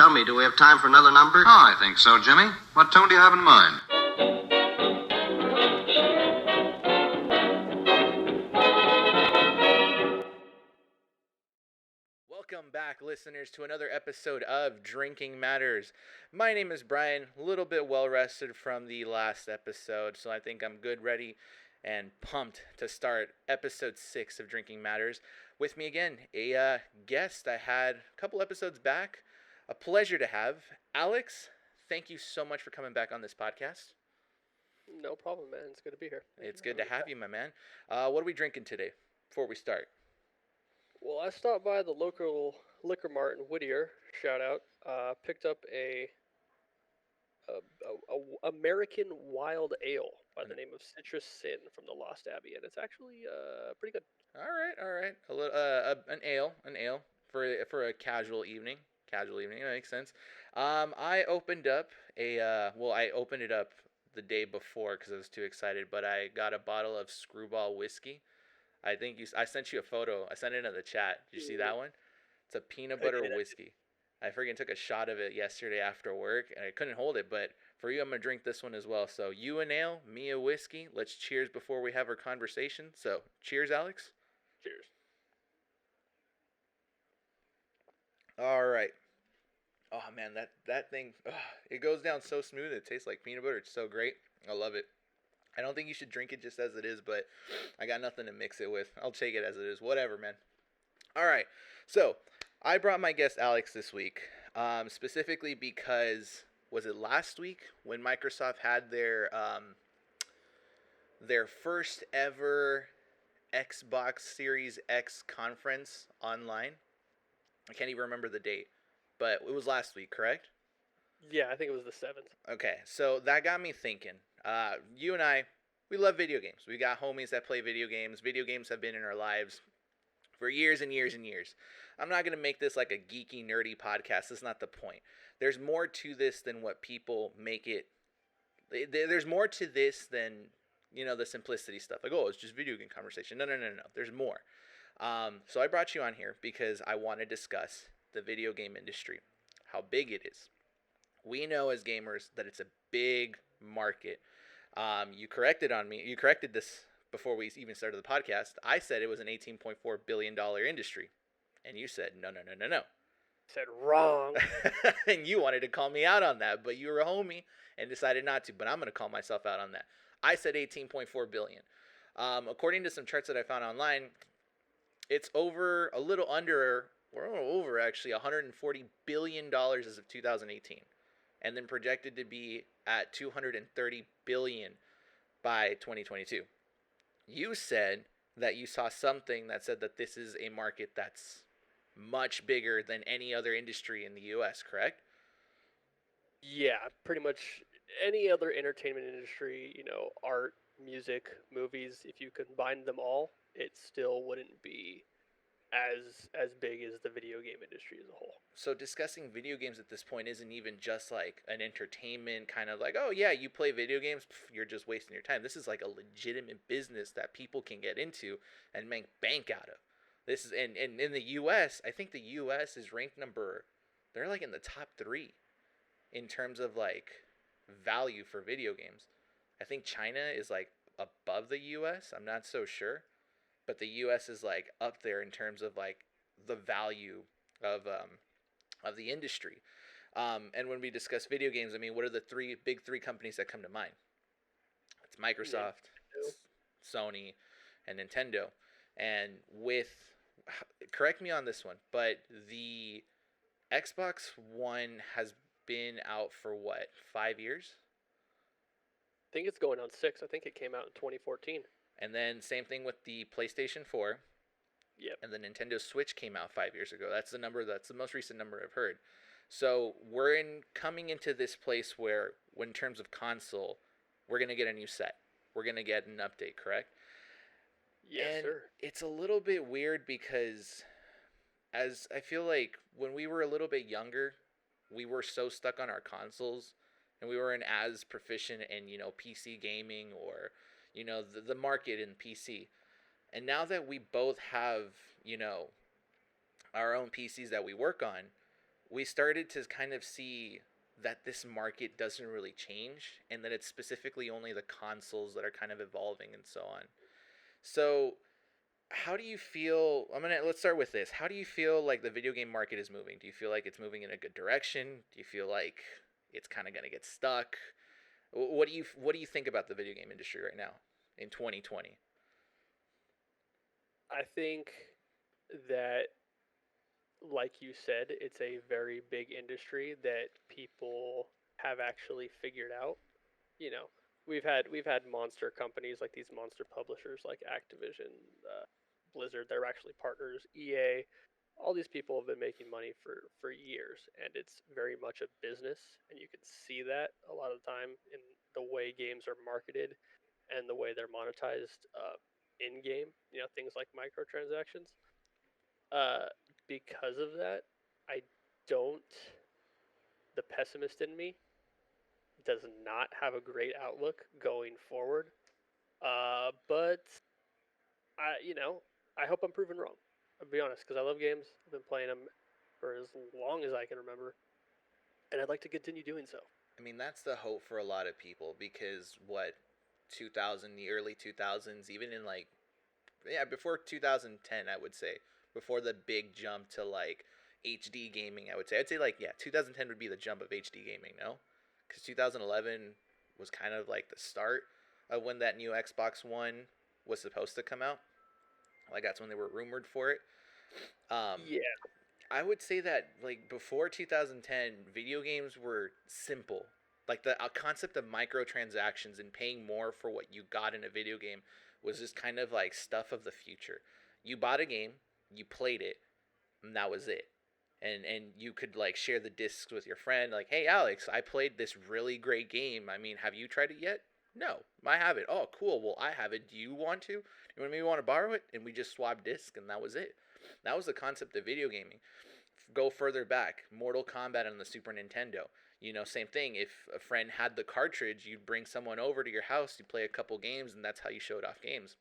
Tell me, do we have time for another number? Oh, I think so, Jimmy. What tone do you have in mind? Welcome back, listeners, to another episode of Drinking Matters. My name is Brian, a little bit well-rested from the last episode, so I think I'm good, ready, and pumped to start episode 6 of Drinking Matters. With me again, a guest I had a couple episodes back. A pleasure to have. Alex, thank you so much for coming back on this podcast. No problem, man. It's good to be here. It's good to have you, my man. What are we drinking today before we start? Well, I stopped by the local liquor mart in Whittier. Shout out. Picked up a American Wild Ale by the name of Citrus Sin from the Lost Abbey, and it's actually pretty good. All right. A little an ale for a casual evening. That makes sense. I opened up I opened it up the day before because I was too excited, but I got a bottle of Screwball whiskey. I sent you a photo. I sent it in the chat. Did you see that one? It's a peanut butter whiskey. I freaking took a shot of it yesterday after work, and I couldn't hold it. But for you, I'm going to drink this one as well. So you an ale, me a whiskey. Let's cheers before we have our conversation. So cheers, Alex. Cheers. All right. Oh, man, that thing, it goes down so smooth. It tastes like peanut butter. It's so great. I love it. I don't think you should drink it just as it is, but I got nothing to mix it with. I'll take it as it is. Whatever, man. All right. So I brought my guest Alex this week, specifically because, was it last week when Microsoft had their first ever Xbox Series X conference online? I can't even remember the date, but it was last week, correct? Yeah, I think it was the 7th. Okay, so that got me thinking. You and I, we love video games. We got homies that play video games. Video games have been in our lives for years and years and years. I'm not going to make this like a geeky, nerdy podcast. That's not the point. There's more to this than what people make it. There's more to this than, the simplicity stuff. Like, oh, it's just video game conversation. No. There's more. So I brought you on here because I want to discuss the video game industry, how big it is. We know as gamers that it's a big market. You corrected this before we even started the podcast. I said it was an $18.4 billion industry. And you said, no. Said wrong. And you wanted to call me out on that, but you were a homie and decided not to. But I'm going to call myself out on that. I said $18.4 billion. According to some charts that I found online, it's over actually $140 billion as of 2018. And then projected to be at $230 billion by 2022. You said that you saw something that said that this is a market that's much bigger than any other industry in the U.S., correct? Yeah, pretty much any other entertainment industry, art, music, movies, if you combine them all, it still wouldn't be as big as the video game industry as a whole. So discussing video games at this point isn't even just like an entertainment kind of like, oh yeah, you play video games, you're just wasting your time. This is like a legitimate business that people can get into and make bank out of. This is and in the US, I think the US is ranked they're like in the top 3 in terms of like value for video games. I think China is like above the US. I'm not so sure. But the U.S. is like up there in terms of like the value of the industry. And when we discuss video games, I mean, what are the big three companies that come to mind? It's Microsoft, Sony, and Nintendo. And correct me on this one, but the Xbox One has been out for what, 5 years? I think it's going on 6. I think it came out in 2014. And then same thing with the PlayStation 4. Yep. And the Nintendo Switch came out 5 years ago. That's the most recent number I've heard. So we're coming into this place where, in terms of console, we're going to get a new set. We're going to get an update, correct? Yes, sir. It's a little bit weird because as I feel like when we were a little bit younger, we were so stuck on our consoles and we weren't as proficient in, PC gaming or the market in PC. And now that we both have, our own PCs that we work on, we started to kind of see that this market doesn't really change and that it's specifically only the consoles that are kind of evolving and so on. So, how do you feel? Let's start with this. How do you feel like the video game market is moving? Do you feel like it's moving in a good direction? Do you feel like it's kind of going to get stuck? What do you think about the video game industry right now in 2020? I think that, like you said, it's a very big industry that people have actually figured out. You know, we've had monster companies like these monster publishers like Activision, Blizzard. They're actually partners. EA. All these people have been making money for years, and it's very much a business, and you can see that a lot of the time in the way games are marketed and the way they're monetized in game. Things like microtransactions. Uh, because of that, I don't. The pessimist in me does not have a great outlook going forward. But I hope I'm proven wrong. I'll be honest, because I love games. I've been playing them for as long as I can remember, and I'd like to continue doing so. I mean, that's the hope for a lot of people because what 2000, the early 2000s, even in like yeah, before 2010, I would say, before the big jump to like HD gaming, I'd say like yeah, 2010 would be the jump of HD gaming, no? Cuz 2011 was kind of like the start of when that new Xbox One was supposed to come out. Like that's when they were rumored for it. Um, Yeah, I would say that like before 2010, video games were simple. Like the concept of microtransactions and paying more for what you got in a video game was just kind of like stuff of the future. You bought a game, you played it, and that was it. And you could like share the discs with your friend like, "Hey Alex, I played this really great game. I mean, have you tried it yet?" "No, I have it." "Oh, cool. Well, I have it. Do you want to? You maybe want to borrow it?" And we just swapped discs and that was it. That was the concept of video gaming. Go further back, Mortal Kombat on the Super Nintendo. Same thing. If a friend had the cartridge, you'd bring someone over to your house, you play a couple games, and that's how you showed off games.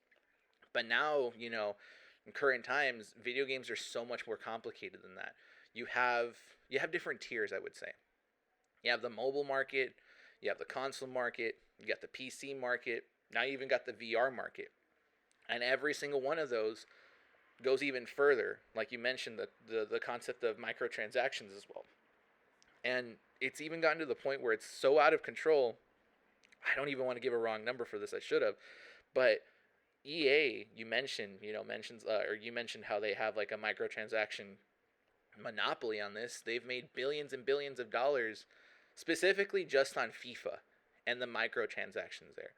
But now, in current times, video games are so much more complicated than that. You have you have different tiers, I would say. You have the mobile market, you have the console market, you got the PC market, now you even got the VR market. And every single one of those goes even further, like you mentioned, the concept of microtransactions as well. And it's even gotten to the point where it's so out of control. I don't even want to give a wrong number for this. I should have, but EA, you mentioned how they have like a microtransaction monopoly on this. They've made billions and billions of dollars specifically just on FIFA and the microtransactions there.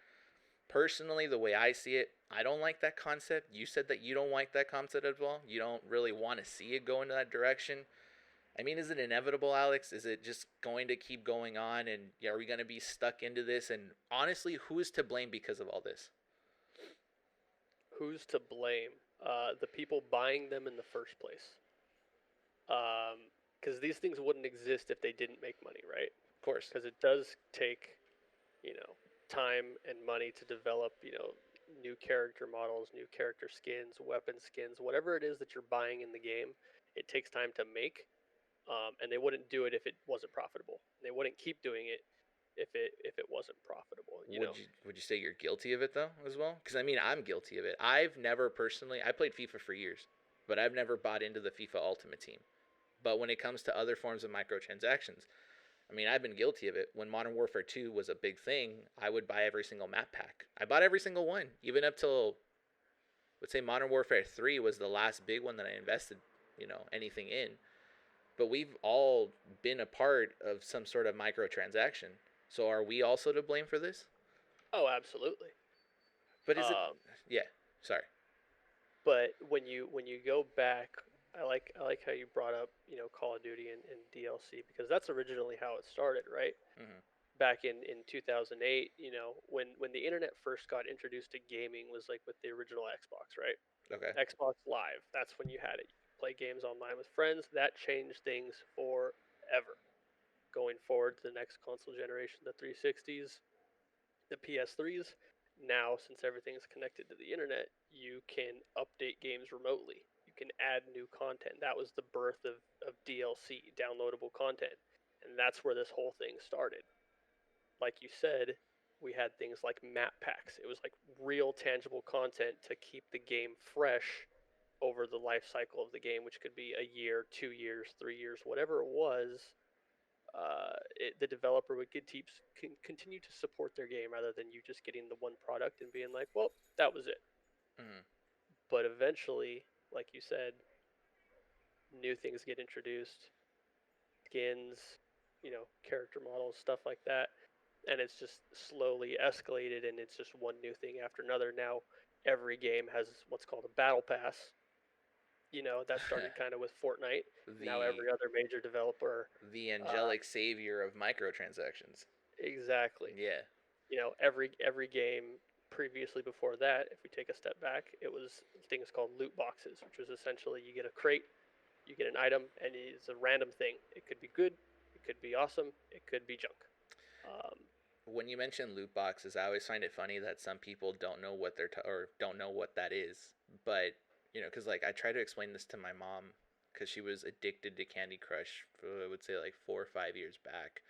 Personally, the way I see it, I don't like that concept. You said that you don't like that concept as well. You don't really want to see it go into that direction. I mean, is it inevitable, Alex? Is it just going to keep going on? And are we going to be stuck into this? And honestly, who is to blame because of all this? who's to blame? The people buying them in the first place. Because these things wouldn't exist if they didn't make money, right? Of course. Because it does take, you know, time and money to develop, new character models, new character skins, weapon skins, whatever it is that you're buying in the game. It takes time to make, and they wouldn't do it if it wasn't profitable. They wouldn't keep doing it if it wasn't profitable. Would you say you're guilty of it though as well? Because I mean, I'm guilty of it. I've never personally. I played FIFA for years, but I've never bought into the FIFA Ultimate Team. But when it comes to other forms of microtransactions, I mean, I've been guilty of it. When Modern Warfare 2 was a big thing, I would buy every single map pack. I bought every single one, even up till, let's say, Modern Warfare 3 was the last big one that I invested, anything in. But we've all been a part of some sort of microtransaction. So are we also to blame for this? Oh, absolutely. But is it? Um, Yeah. Sorry. but when you go back, I like how you brought up Call of Duty and DLC, because that's originally how it started, right? Hmm. Back in 2008, when the internet first got introduced to gaming was like with the original Xbox, right? Okay. Xbox Live. That's when you had it. You could play games online with friends. That changed things forever. Going forward to the next console generation, the 360s, the PS3s. Now, since everything's connected to the internet, you can update games remotely. You can add new content. That was the birth of of DLC, downloadable content. And that's where this whole thing started. Like you said, we had things like map packs. It was like real tangible content to keep the game fresh over the life cycle of the game, which could be a year, 2 years, 3 years, whatever it was. The developer would continue to support their game rather than you just getting the one product and being like, well, that was it. Mhm. But eventually, like you said, new things get introduced, skins, character models, stuff like that, and it's just slowly escalated, and it's just one new thing after another. Now every game has what's called a battle pass. That started kind of with Fortnite. Now the every other major developer, the uh, angelic savior of microtransactions. exactly. Yeah. Every game previously before that, if we take a step back, it was things called loot boxes, which was essentially you get a crate, you get an item, and it's a random thing. It could be good, it could be awesome, it could be junk. Um, When you mention loot boxes, I always find it funny that some people don't know what or don't know what that is. But because like I try to explain this to my mom because she was addicted to Candy Crush for I would say like 4 or 5 years back,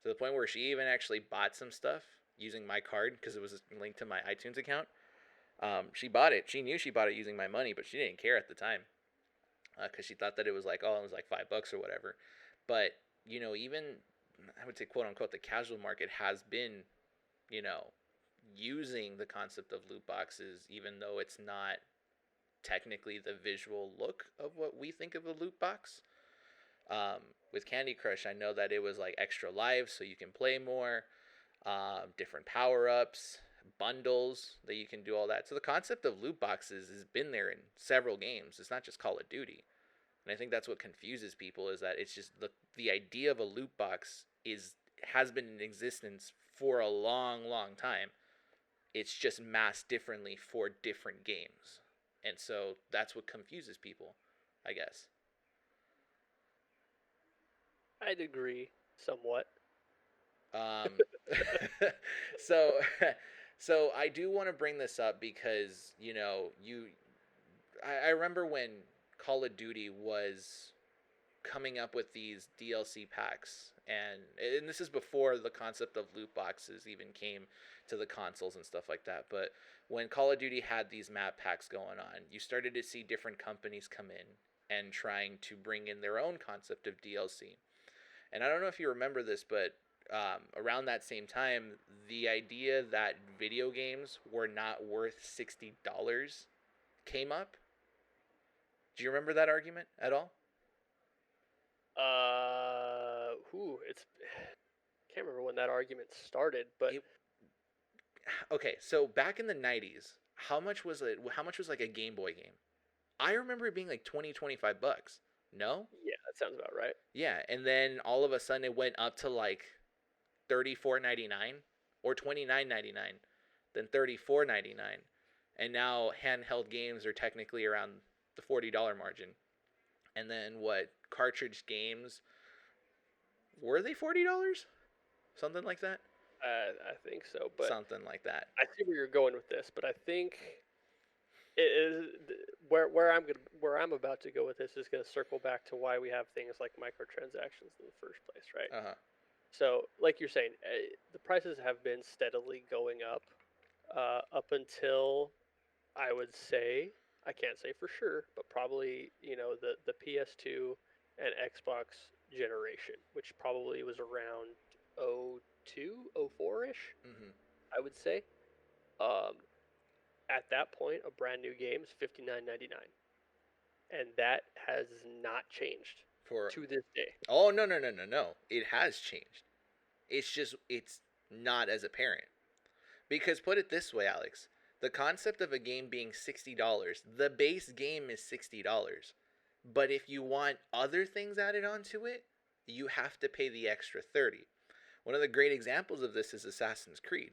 to the point where she even actually bought some stuff using my card because it was linked to my iTunes account. She bought it. She knew she bought it using my money, but she didn't care at the time because she thought that it was like, oh, it was like $5 or whatever. But even I would say quote unquote the casual market has been you know using the concept of loot boxes, even though it's not technically the visual look of what we think of a loot box. Um, with Candy Crush, I know that it was like extra lives, so you can play more, different power ups, bundles that you can do all that. So the concept of loot boxes has been there in several games. It's not just Call of Duty. And I think that's what confuses people is that it's just the idea of a loot box has been in existence for a long, long time. It's just masked differently for different games. And so that's what confuses people, I guess. I'd agree somewhat. Um, so, so I do want to bring this up because I remember when Call of Duty was coming up with these DLC packs, and this is before the concept of loot boxes even came to the consoles and stuff like that. But when Call of Duty had these map packs going on, you started to see different companies come in and trying to bring in their own concept of DLC. And I don't know if you remember this, but around that same time, the idea that video games were not worth $60 came up. Do you remember that argument at all? It's can't remember when that argument started, but It, okay, so back in the 90s, how much was it? How much was like a Game Boy game? I remember it being like 20, $25. No? yeah, that sounds about right. Yeah, and then all of a sudden it went up to like 34.99 or 29.99, then 34.99. And now handheld games are technically around the $40 margin. And then what cartridge games were they $40? Something like that? I think so, but Something like that. I see where you're going with this. But I think it is where I'm about to go with this is going to circle back to why we have things like microtransactions in the first place, right? Uh-huh. So, like you're saying, the prices have been steadily going up until I would say I can't say for sure, but probably the PS2 and Xbox generation, which probably was around 02, 04 ish, Mhm. I would say. Um, at that point, a brand new game is $59.99, and that has not changed For to this day. Oh, no, no, no, no, no. It has changed. It's not as apparent. Because put it this way, Alex, the concept of a game being $60, the base game is $60. But if you want other things added onto it, you have to pay the extra 30. One of the great examples of this is Assassin's Creed.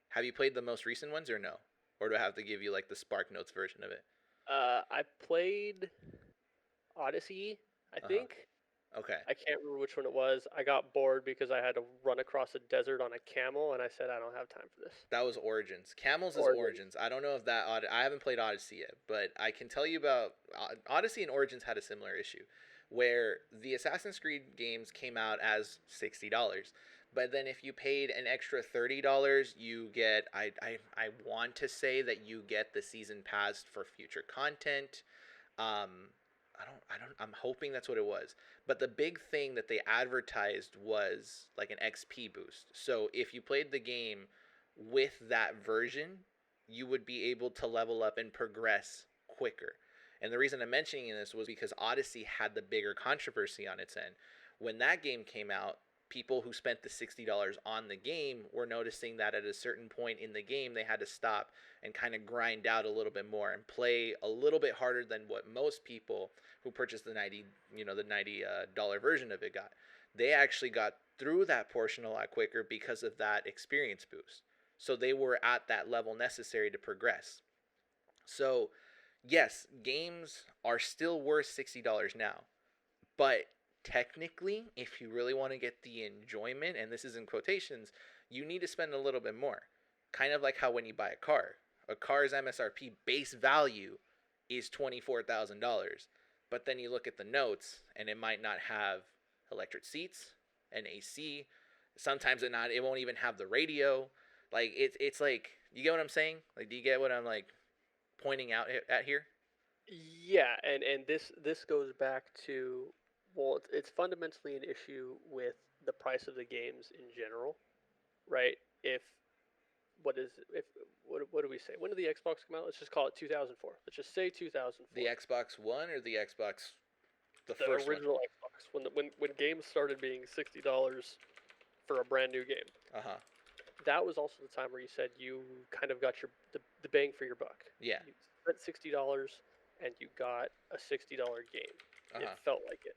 Have you played the most recent ones or no? Or do I have to give you like the Spark Notes version of it? I played Odyssey, I Uh-huh. think. Okay. I can't remember which one it was. I got bored because I had to run across a desert on a camel, and I said I don't have time for this. That was Origins. Camels is Origins. Origins. I don't know if I haven't played Odyssey yet, but I can tell you about Odyssey and Origins had a similar issue, where the Assassin's Creed games came out as $60. But then if you paid an extra $30, you get I want to say that you get the season pass for future content. Um, I'm hoping that's what it was. But the big thing that they advertised was like an XP boost. So if you played the game with that version, you would be able to level up and progress quicker. And the reason I'm mentioning this was because Odyssey had the bigger controversy on its end. When that game came out, people who spent the $60 on the game were noticing that at a certain point in the game they had to stop and kind of grind out a little bit more and play a little bit harder than what most people who purchased the $90 version of it got. They actually got through that portion a lot quicker because of that experience boost. So they were at that level necessary to progress. So yes, games are still worth $60 now, but technically, if you really want to get the enjoyment, and this is in quotations, you need to spend a little bit more. Kind of like how when you buy a car's MSRP base value is $24,000, but then you look at the notes and it might not have electric seats, an AC. Sometimes it won't even have the radio. Like it's like, you get what I'm saying? Like, do you get what I'm like pointing out at here? Yeah, and this goes back to, well, it's fundamentally an issue with the price of the games in general, right? If what do we say? When did the Xbox come out? Let's just call it 2004. Let's just say 2004. The Xbox One or the Xbox, the The first one? original Xbox, when games started being $60 for a brand new game. Uh huh. That was also the time where you said you kind of got the bang for your buck. Yeah. You spent $60 and you got a $60 game. It Uh-huh. felt like it.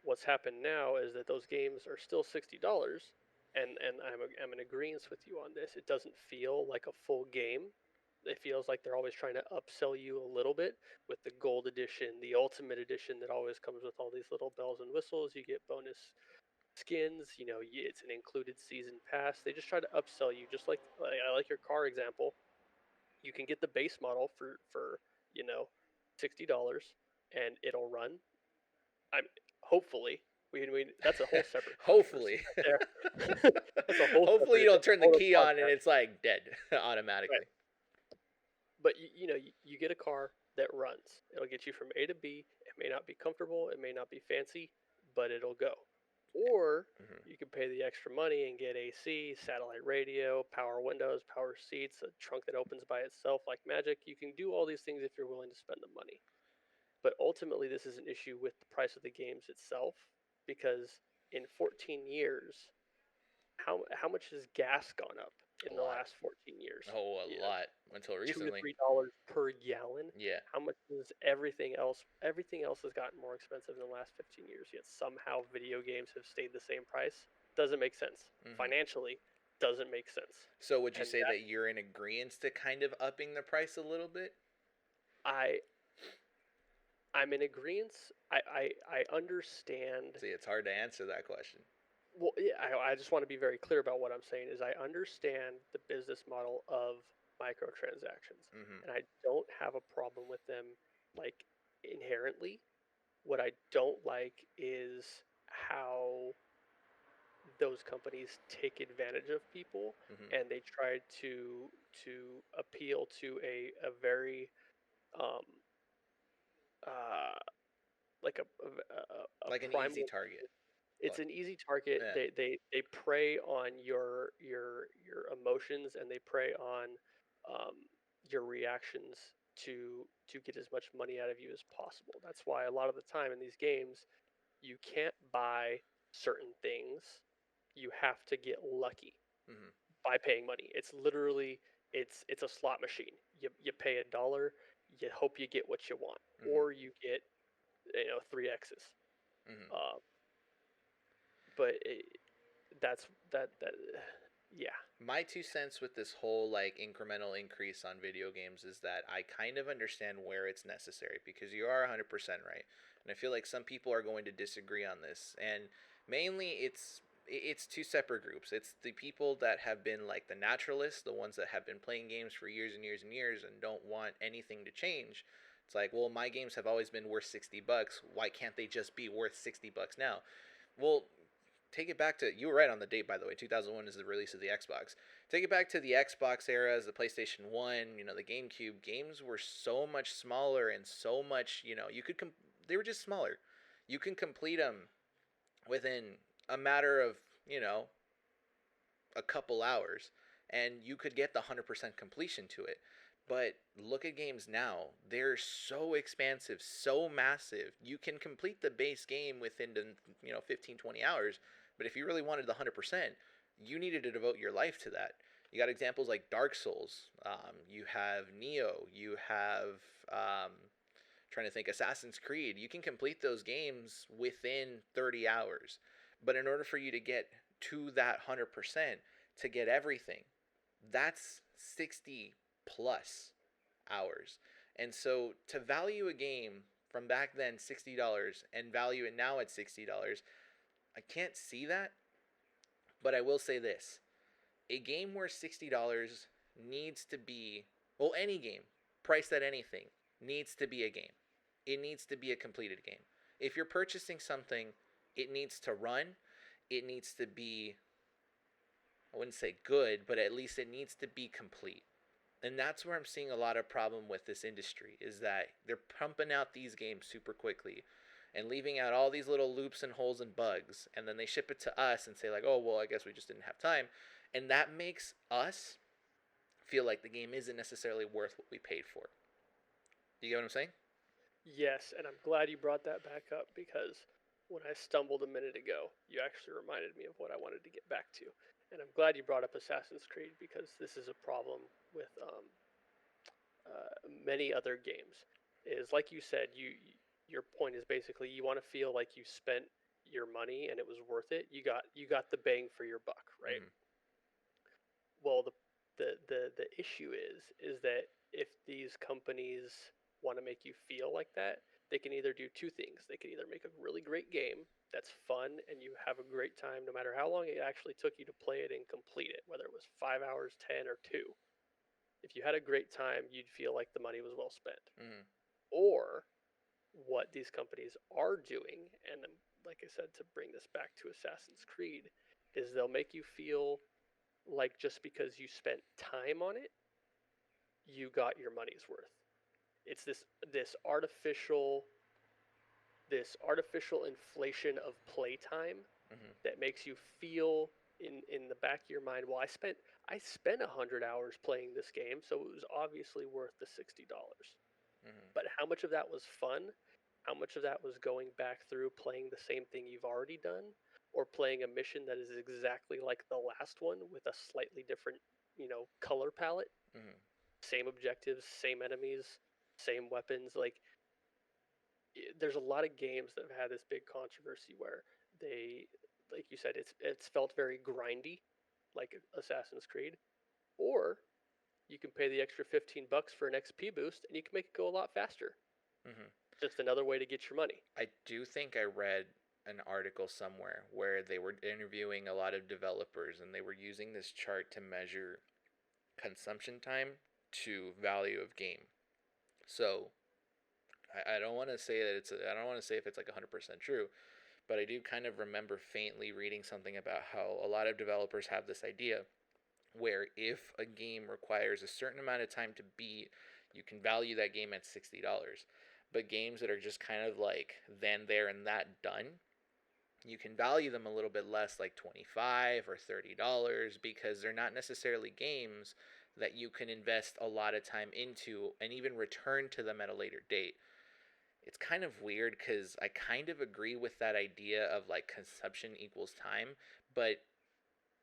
What's happened now is that those games are still $60, and I'm in agreement with you on this. It doesn't feel like a full game. It feels like they're always trying to upsell you a little bit with the gold edition, the ultimate edition that always comes with all these little bells and whistles. You get bonus skins. It's an included season pass. They just try to upsell you, just like I like your car example. You can get the base model for $60, and it'll run. I'm hopefully we that's a whole separate Hopefully. there. That's a whole Hopefully you separate don't turn the key on and podcast. it's like dead automatically. Right. But you get a car that runs. It'll get you from A to B. It may not be comfortable. It may not be fancy, but it'll go. Or Mhm. you can pay the extra money and get AC, satellite radio, power windows, power seats, a trunk that opens by itself like magic. You can do all these things if you're willing to spend the money. But ultimately, this is an issue with the price of the games itself, because in 14 years, how much has gas gone up A in the lot. last 14 years? Oh, a lot until $2 to recently. $3 per gallon. Yeah. How much is everything else? Everything else has gotten more expensive in the last 15 years. Yet somehow video games have stayed the same price. Doesn't make sense. Mhm. Financially, doesn't make sense. So would you And say that you're in agreement to kind of upping the price a little bit? I I'm in agreement. I understand. See, it's hard to answer that question. Well, yeah, I just want to be very clear about what I'm saying. Is I understand the business model of microtransactions, Mhm. and I don't have a problem with them, like, inherently. What I don't like is how those companies take advantage of people, Mhm. and they try to appeal to a very um uh like a Like an easy primal. target. It's Like, an easy target. yeah. They prey on your emotions, and they prey on um, your reactions to get as much money out of you as possible. That's why a lot of the time in these games you can't buy certain things. You have to get lucky Mhm. by paying money. It's literally it's a slot machine. You pay $1, you hope you get what you want, Mhm. or you get three X's. Mhm. Uh, but that yeah. My 2 cents with this whole like incremental increase on video games is that I kind of understand where it's necessary, because you are 100% right. And I feel like some people are going to disagree on this. And mainly it's two separate groups. It's the people that have been like the naturalists, the ones that have been playing games for years and years and years and don't want anything to change. It's like, well, my games have always been worth $60. Why can't they just be worth $60 now? Well, take it back to, you were right on the date, by the way. 2001 is the release of the Xbox. Take it back to the Xbox eras, the PlayStation 1, the GameCube. Games were so much smaller and so much, they were just smaller. You can complete them within a matter of, a couple hours, and you could get the 100% completion to it. But look at games now. They're so expansive, so massive. You can complete the base game within 15, 20 hours, but if you really wanted the 100%, you needed to devote your life to that. You got examples like Dark Souls. You have Neo. You have trying to think, Assassin's Creed. You can complete those games within 30 hours. But in order for you to get to that 100%, to get everything, that's 60 plus hours. And so to value a game from back then $60 and value it now at $60, I can't see that. But I will say this: a game worth $60 needs to be, well, any game priced at anything needs to be a game. It needs to be a completed game. If you're purchasing something, it needs to run. It needs to be, I wouldn't say good, but at least it needs to be complete. And that's where I'm seeing a lot of problem with this industry, is that they're pumping out these games super quickly and leaving out all these little loops and holes and bugs, and then they ship it to us and say like, oh, well, I guess we just didn't have time. And that makes us feel like the game isn't necessarily worth what we paid for. Do you get what I'm saying? Yes, and I'm glad you brought that back up, because when I stumbled a minute ago, you actually reminded me of what I wanted to get back to. And I'm glad you brought up Assassin's Creed, because this is a problem with many other games. Is like you said, your point is basically you want to feel like you spent your money and it was worth it. You got the bang for your buck, right? Mm-hmm. Well, the issue is that if these companies want to make you feel like that, they can either do two things. They can either make a really great game that's fun and you have a great time no matter how long it actually took you to play it and complete it, whether it was 5 hours, 10, or 2. If you had a great time, you'd feel like the money was well spent. Mm-hmm. Or what these companies are doing, and like I said, to bring this back to Assassin's Creed, is they'll make you feel like just because you spent time on it, you got your money's worth. It's this artificial inflation of playtime Mm-hmm. that makes you feel in the back of your mind, well, I spent 100 hours playing this game, so it was obviously worth the $60. Mm-hmm. But how much of that was fun? How much of that was going back through playing the same thing you've already done, or playing a mission that is exactly like the last one with a slightly different, color palette? Mm-hmm. Same objectives, same enemies, same weapons. Like, there's a lot of games that have had this big controversy where they, like you said, it's felt very grindy, like Assassin's Creed, or you can pay the extra $15 for an XP boost and you can make it go a lot faster. Mm-hmm. Just another way to get your money. I do think I read an article somewhere where they were interviewing a lot of developers and they were using this chart to measure consumption time to value of game. So I don't want to say that I don't want to say if it's like 100% true, but I do kind of remember faintly reading something about how a lot of developers have this idea where if a game requires a certain amount of time to beat, you can value that game at $60. But games that are just kind of like then, there, and that done, you can value them a little bit less, like $25 or $30, because they're not necessarily games that you can invest a lot of time into and even return to them at a later date. It's kind of weird because I kind of agree with that idea of like consumption equals time, but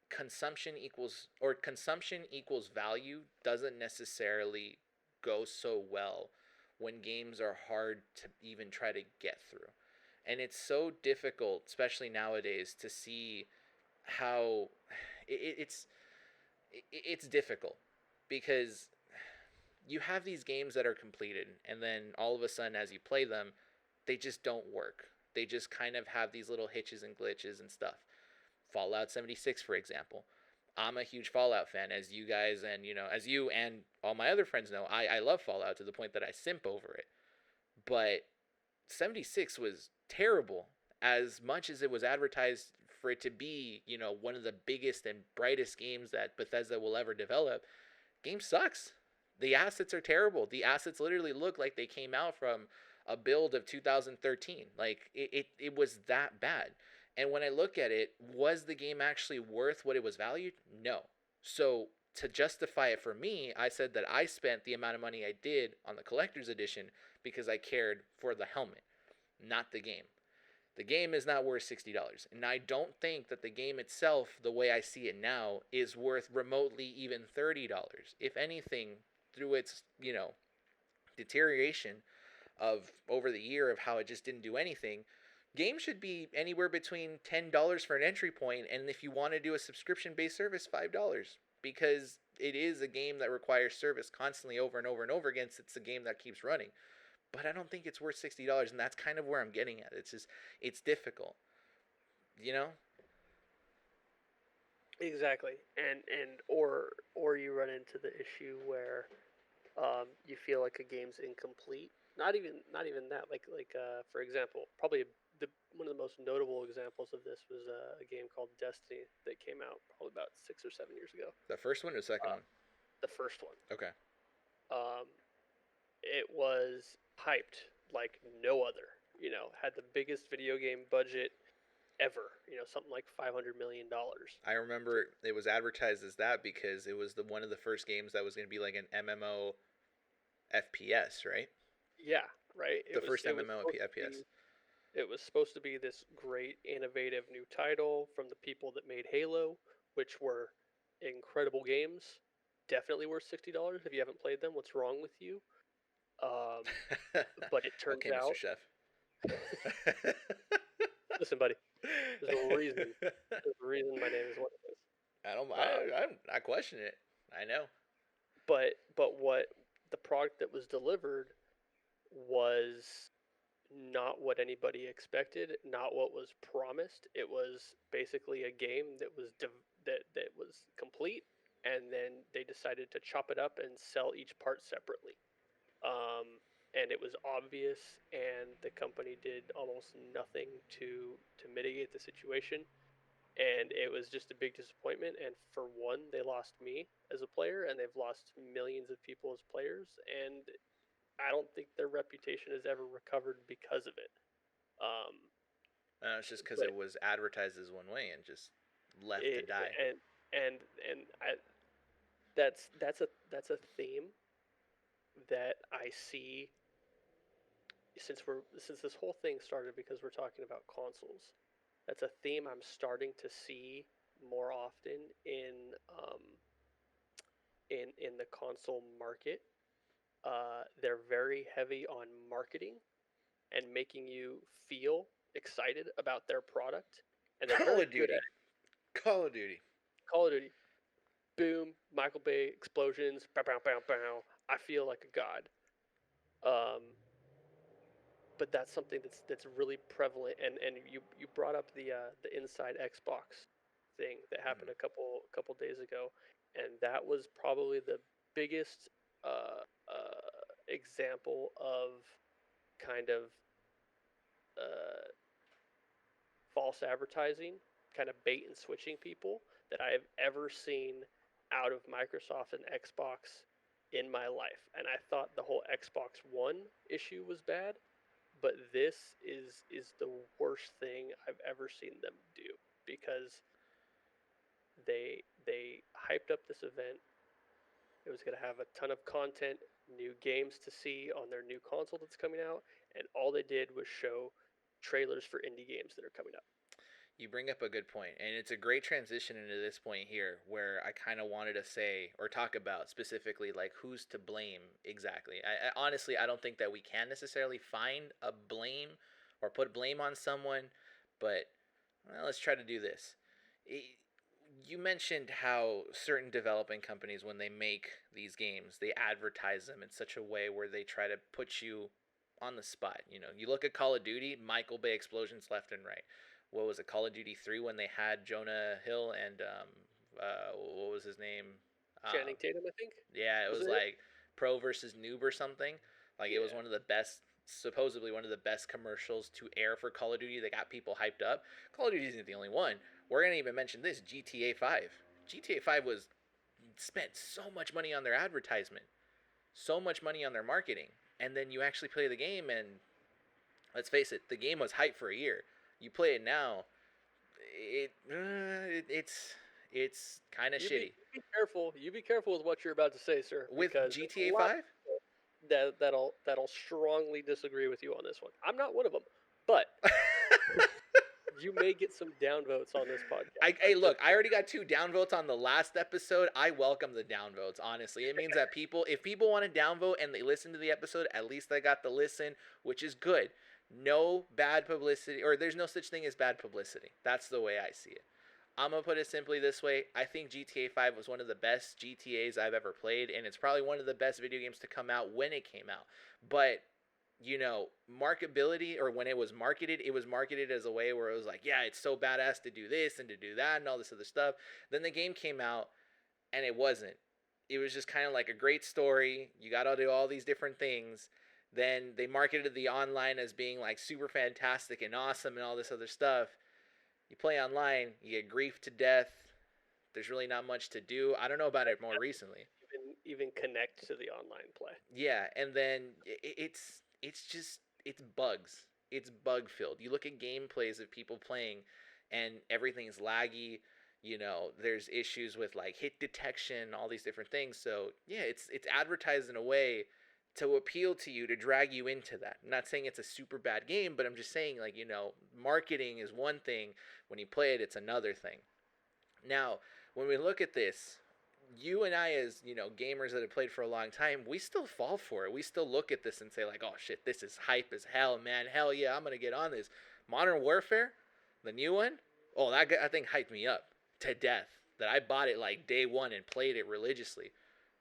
consumption equals value doesn't necessarily go so well when games are hard to even try to get through. And it's so difficult, especially nowadays, to see how it's it's difficult because you have these games that are completed and then all of a sudden as you play them, they just don't work. They just kind of have these little hitches and glitches and stuff. Fallout 76, for example. I'm a huge Fallout fan, as you guys and as you and all my other friends know. I love Fallout to the point that I simp over it. but 76 was terrible. As much as it was advertised for it to be, one of the biggest and brightest games that Bethesda will ever develop, game sucks. The assets are terrible. The assets literally look like they came out from a build of 2013. Like it was that bad. And when I look at it, was the game actually worth what it was valued? No. So to justify it for me, I said that I spent the amount of money I did on the collector's edition because I cared for the helmet, not the game. The game is not worth $60. And I don't think that the game itself, the way I see it now, is worth remotely even $30. If anything, through its, deterioration of over the year of how it just didn't do anything, games should be anywhere between $10 for an entry point, and if you want to do a subscription-based service, $5. Because it is a game that requires service constantly over and over and over again. It's a game that keeps running. But I don't think it's worth $60, and that's kind of where I'm getting at. It's just, it's difficult, you know. Exactly, and or you run into the issue where you feel like a game's incomplete. Not even that. For example, probably one of the most notable examples of this was a game called Destiny that came out probably about 6 or 7 years ago. The first one or the second one? The first one. Okay. Um, it was hyped like no other. Had the biggest video game budget ever. Something like $500 million. I remember it was advertised as that because it was one of the first games that was going to be like an MMO FPS, right? Yeah, right. The first MMO FPS. It was supposed to be this great, innovative new title from the people that made Halo, which were incredible games. Definitely worth $60 if you haven't played them. What's wrong with you? But it turns okay, out. Mr. Chef. Listen, buddy. There's a reason. There's a reason my name is what it is. I'm not questioning it. I know. But what the product that was delivered was not what anybody expected, not what was promised. It was basically a game that was that was complete, and then they decided to chop it up and sell each part separately. And it was obvious, and the company did almost nothing to mitigate the situation, and it was just a big disappointment. And for one, they lost me as a player, and they've lost millions of people as players, and I don't think their reputation has ever recovered because of it. It's just because it was advertised as one way and just left to die. And that's a theme that I see since this whole thing started, because we're talking about consoles. That's a theme I'm starting to see more often in the console market. They're very heavy on marketing and making you feel excited about their product, and they're very good at it. Call of Duty. Call of Duty. Boom, Michael Bay explosions, bow, bow, bow, bow. I feel like a god. But that's something that's really prevalent, and you brought up the Inside Xbox thing that happened a couple days ago, and that was probably the biggest example of kind of false advertising, kind of bait and switching people that I have ever seen out of Microsoft and Xbox in my life. And I thought the whole Xbox One issue was bad, but this is the worst thing I've ever seen them do, because they hyped up this event. It was going to have a ton of content, new games to see on their new console that's coming out, and all they did was show trailers for indie games that are coming up. You bring up a good point, and it's a great transition into this point here, where I kind of wanted to say or talk about specifically like who's to blame exactly. I honestly, I don't think that we can necessarily find a blame or put blame on someone, but let's try to do this. You mentioned how certain developing companies, when they make these games, they advertise them in such a way where they try to put you on the spot. You look at Call of Duty, Michael Bay explosions left and right. What was it, Call of Duty 3, when they had Jonah Hill and what was his name? Channing Tatum, I think. Yeah, it was like pro versus noob or something. Like, yeah. It was one of the best supposedly one of the best commercials to air for Call of Duty that got people hyped up. Call of Duty isn't the only one. We're going to even mention this, GTA 5. GTA 5 was spent so much money on their advertisement, so much money on their marketing. And then you actually play the game, and let's face it, the game was hyped for a year. You play it now, it's kind of shitty. Be careful. You be careful with what you're about to say, sir. With Because there's GTA a lot 5? that'll strongly disagree with you on this one. I'm not one of them, but you may get some downvotes on this podcast. Hey, look, I already got 2 downvotes on the last episode. I welcome the downvotes, honestly. It means that if people want to downvote and they listen to the episode, at least they got the listen, which is good. No bad publicity, or there's no such thing as bad publicity. That's the way I see it. I'm going to put it simply this way. I think GTA 5 was one of the best GTAs I've ever played, and it's probably one of the best video games to come out when it came out. But, marketability, or when it was marketed as a way where it was like, yeah, it's so badass to do this and to do that and all this other stuff. Then the game came out, and it wasn't. It was just kind of like a great story. You got to do all these different things. Then they marketed the online as being like super fantastic and awesome and all this other stuff. You play online, you get grief to death. There's really not much to do. I don't know about it more recently. Even connect to the online play. Yeah, and then it's bugs. It's bug filled. You look at gameplays of people playing, and everything's laggy. There's issues with like hit detection, all these different things. So yeah, it's advertised in a way to appeal to you, to drag you into that. I'm not saying it's a super bad game, but I'm just saying, like, marketing is one thing. When you play it, it's another thing. Now, when we look at this, you and I, as, gamers that have played for a long time, we still fall for it. We still look at this and say, like, oh, shit, this is hype as hell, man. Hell yeah, I'm going to get on this. Modern Warfare, the new one, oh, that I think hyped me up to death. That I bought it, like, day one and played it religiously.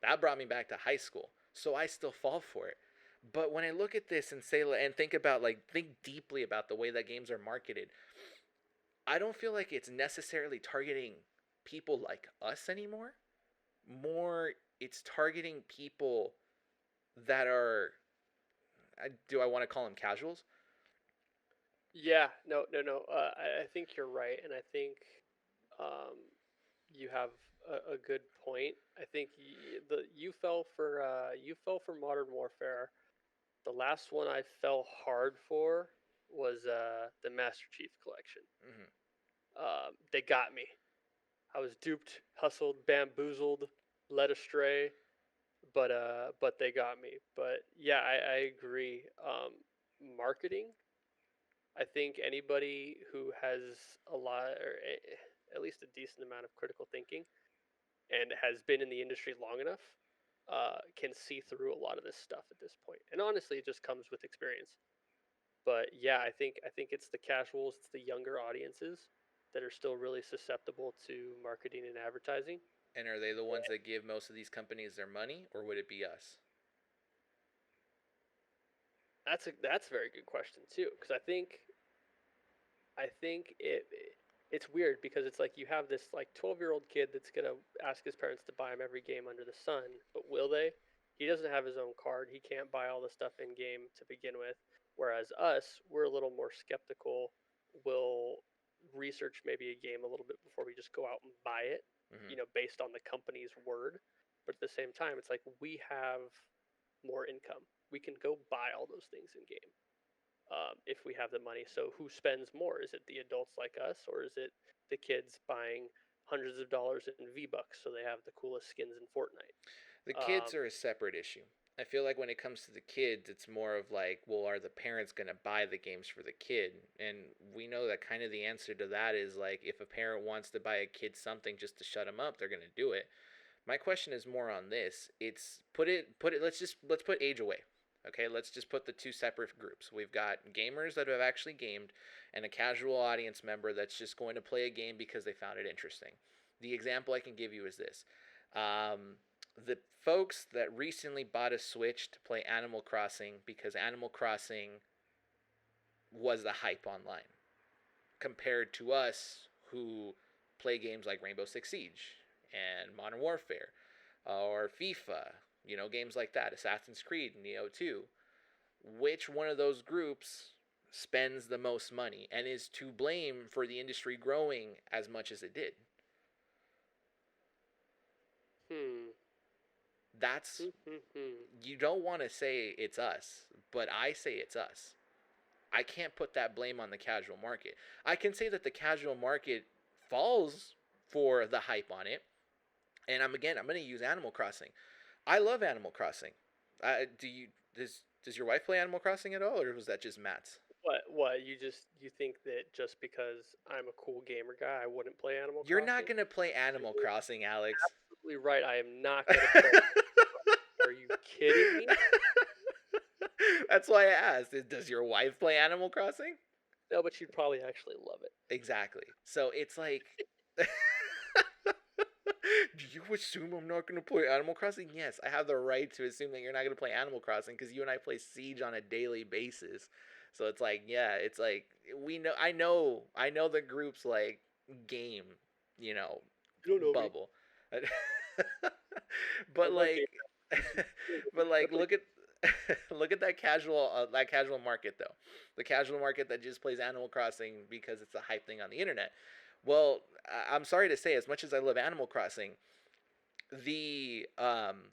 That brought me back to high school. So I still fall for it. But when I look at this and think deeply about the way that games are marketed, I don't feel like it's necessarily targeting people like us anymore. More, it's targeting people that are, do I want to call them casuals? Yeah, no. I think you're right, and I think you have a good point. I think you fell for Modern Warfare. The last one I fell hard for was the Master Chief Collection. Mm-hmm. They got me. I was duped, hustled, bamboozled, led astray, but they got me. But yeah, I agree. Marketing. I think anybody who has a lot, or at least a decent amount of critical thinking, and has been in the industry long enough, can see through a lot of this stuff at this point. And honestly, it just comes with experience. But yeah, I think it's the casuals, it's the younger audiences that are still really susceptible to marketing and advertising. And are they the ones that give most of these companies their money, or would it be us? That's a very good question too, because I think it's weird because it's like you have this like 12-year-old kid that's gonna ask his parents to buy him every game under the sun, but will they? He doesn't have his own card. He can't buy all the stuff in game to begin with. Whereas us, we're a little more skeptical. We'll research maybe a game a little bit before we just go out and buy it, based on the company's word. But at the same time, it's like we have more income. We can go buy all those things in game if we have the money. So who spends more? Is it the adults like us, or is it the kids buying hundreds of dollars in V-Bucks so they have the coolest skins in Fortnite? The kids are a separate issue. I feel like when it comes to the kids, it's more of like, well, are the parents going to buy the games for the kid? And we know that kind of the answer to that is like, if a parent wants to buy a kid something just to shut them up, they're going to do it. My question is more on this. Let's put age away. Okay, let's just put the two separate groups. We've got gamers that have actually gamed and a casual audience member that's just going to play a game because they found it interesting. The example I can give you is this. The folks that recently bought a Switch to play Animal Crossing because Animal Crossing was the hype online, compared to us who play games like Rainbow Six Siege and Modern Warfare or FIFA, games like that, Assassin's Creed, Neo 2. which one of those groups spends the most money and is to blame for the industry growing as much as it did. That's, you don't want to say it's us, but I say it's us. I can't put that blame on the casual market. I can say that the casual market falls for the hype on it. And I'm going to use Animal Crossing. I love Animal Crossing. Does your wife play Animal Crossing at all, or was that just Matt's? What you think that just because I'm a cool gamer guy, I wouldn't play Animal You're Crossing? not going to play Animal Crossing, Alex. Absolutely right. I am not going to play. Are you kidding me? That's why I asked. Does your wife play Animal Crossing? No, but she'd probably actually love it. Exactly. So it's like, do you assume I'm not going to play Animal Crossing? Yes, I have the right to assume that you're not going to play Animal Crossing because you and I play Siege on a daily basis. So it's like, yeah, it's like we know. I know the group's like game, You don't know bubble. But like, but like, look at look at that casual market though, the casual market that just plays Animal Crossing because it's a hype thing on the internet. Well, I'm sorry to say, as much as I love Animal Crossing, the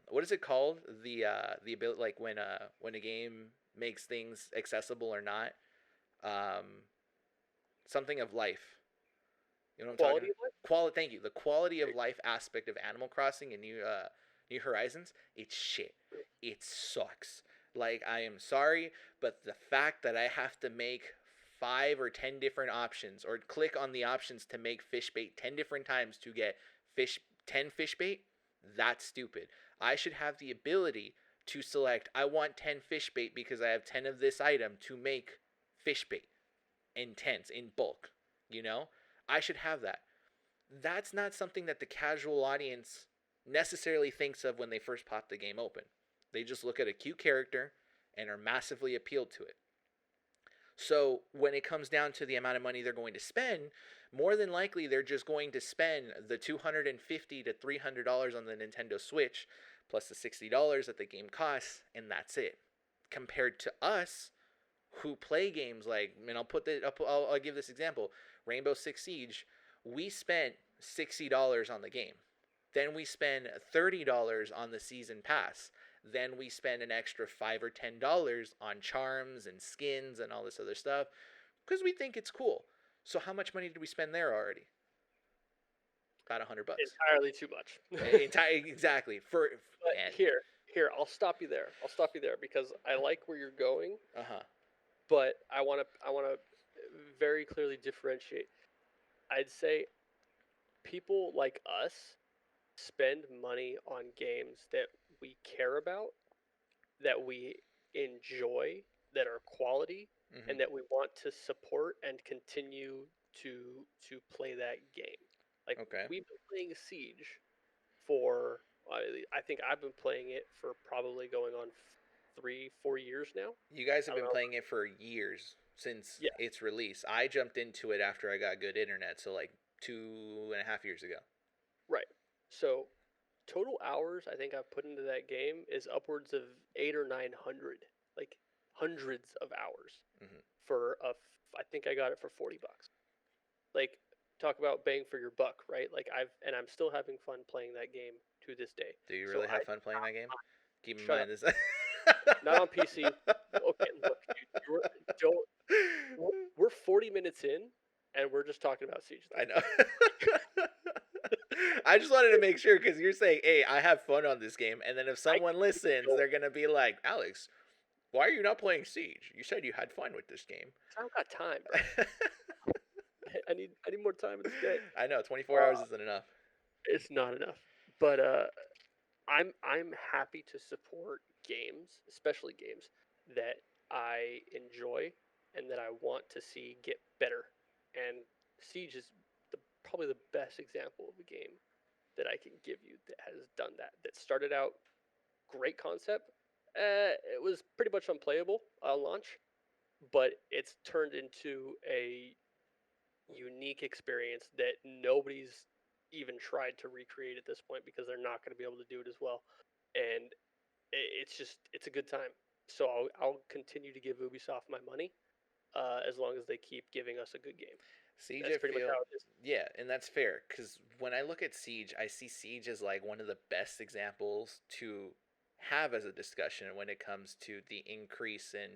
what is it called? The ability, like when a game makes things accessible or not, um, something of life. You know what I'm Quality talking? of life? Thank you. The quality of life aspect of Animal Crossing and New Horizons, it's shit. It sucks. Like, I am sorry, but the fact that I have to make 5 or 10 different options, or click on the options to make fish bait 10 different times to get 10 fish bait, that's stupid. I should have the ability to select, I want 10 fish bait because I have 10 of this item to make fish bait in tens, in bulk. You know? I should have that. That's not something that the casual audience necessarily thinks of when they first pop the game open. They just look at a cute character and are massively appealed to it. So when it comes down to the amount of money they're going to spend, more than likely they're just going to spend the $250 to $300 on the Nintendo Switch plus the $60 that the game costs, and that's it. Compared to us, who play games like, and I'll give this example, Rainbow Six Siege. We spent $60 on the game. Then we spend $30 on the season pass. Then we spend an extra $5 or $10 on charms and skins and all this other stuff because we think it's cool. So how much money did we spend there already? About $100. Entirely too much. Exactly. But here, I'll stop you there. Because I like where you're going. But I want to very clearly differentiate. I'd say people like us spend money on games that we care about, that we enjoy, that are quality, and that we want to support and continue to play that game. Like, we've been playing Siege for, I think I've been playing it for probably going on 3-4 years now. You guys have been playing it for years since its release. I jumped into it after I got good internet, so like 2.5 years ago. Right. So total hours I think I've put into that game is upwards of 800 or 900, like hundreds of hours for I think I got it for $40. Like, talk about bang for your buck, right? Like, I'm still having fun playing that game to this day. Do you really have fun playing that game? Keep in mind this. Not on PC. Okay, look, dude, we're 40 minutes in, and we're just talking about Siege. I know. I just wanted to make sure, because you're saying, hey, I have fun on this game, and then if someone listens, they're going to be like, Alex, why are you not playing Siege? You said you had fun with this game. I don't got time, bro. I need more time in this day. I know, 24 hours isn't enough. It's not enough. But I'm happy to support games, especially games that I enjoy and that I want to see get better. And Siege is probably the best example of a game that I can give you that has done that. That started out great concept. It was pretty much unplayable on launch, but it's turned into a unique experience that nobody's even tried to recreate at this point because they're not going to be able to do it as well. And it's a good time. So I'll continue to give Ubisoft my money, as long as they keep giving us a good game. Siege, That's I pretty much feel, how it is. yeah, and that's fair because when I look at Siege, I see Siege as like one of the best examples to have as a discussion when it comes to the increase in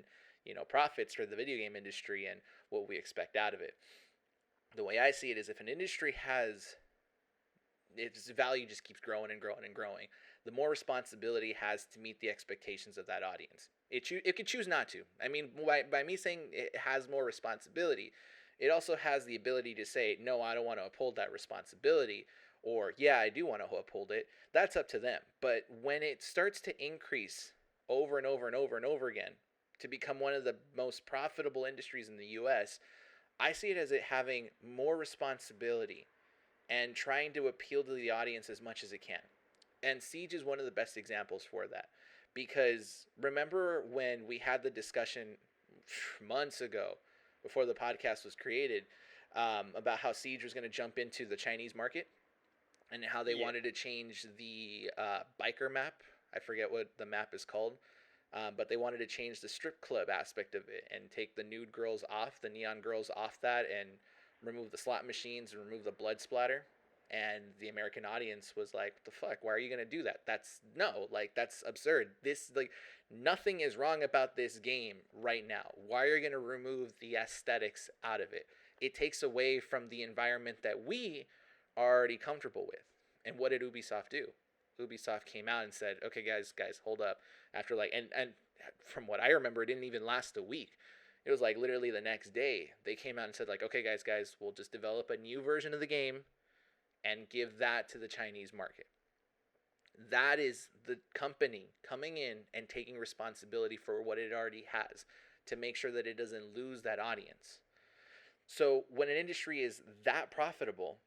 profits for the video game industry and what we expect out of it. The way I see it is if an industry has its value just keeps growing and growing and growing, the more responsibility it has to meet the expectations of that audience. It could choose not to. I mean, by me saying it has more responsibility, it also has the ability to say, no, I don't want to uphold that responsibility, or yeah, I do want to uphold it. That's up to them. But when it starts to increase over and over and over and over again to become one of the most profitable industries in the US, I see it as it having more responsibility and trying to appeal to the audience as much as it can. And Siege is one of the best examples for that. Because remember when we had the discussion months ago, before the podcast was created, about how Siege was going to jump into the Chinese market and how they Yeah. wanted to change the biker map. I forget what the map is called. But they wanted to change the strip club aspect of it and take the nude girls off, the neon girls off that, and remove the slot machines and remove the blood splatter. And the American audience was like, "What the fuck? Why are you gonna do that? That's absurd. This like nothing is wrong about this game right now. Why are you gonna remove the aesthetics out of it? It takes away from the environment that we are already comfortable with." And what did Ubisoft do? Ubisoft came out and said, "Okay, guys, hold up." After and from what I remember, it didn't even last a week. It was like literally the next day they came out and said like, "Okay, guys, we'll just develop a new version of the game and give that to the Chinese market." That is the company coming in and taking responsibility for what it already has to make sure that it doesn't lose that audience. So when an industry is that profitable,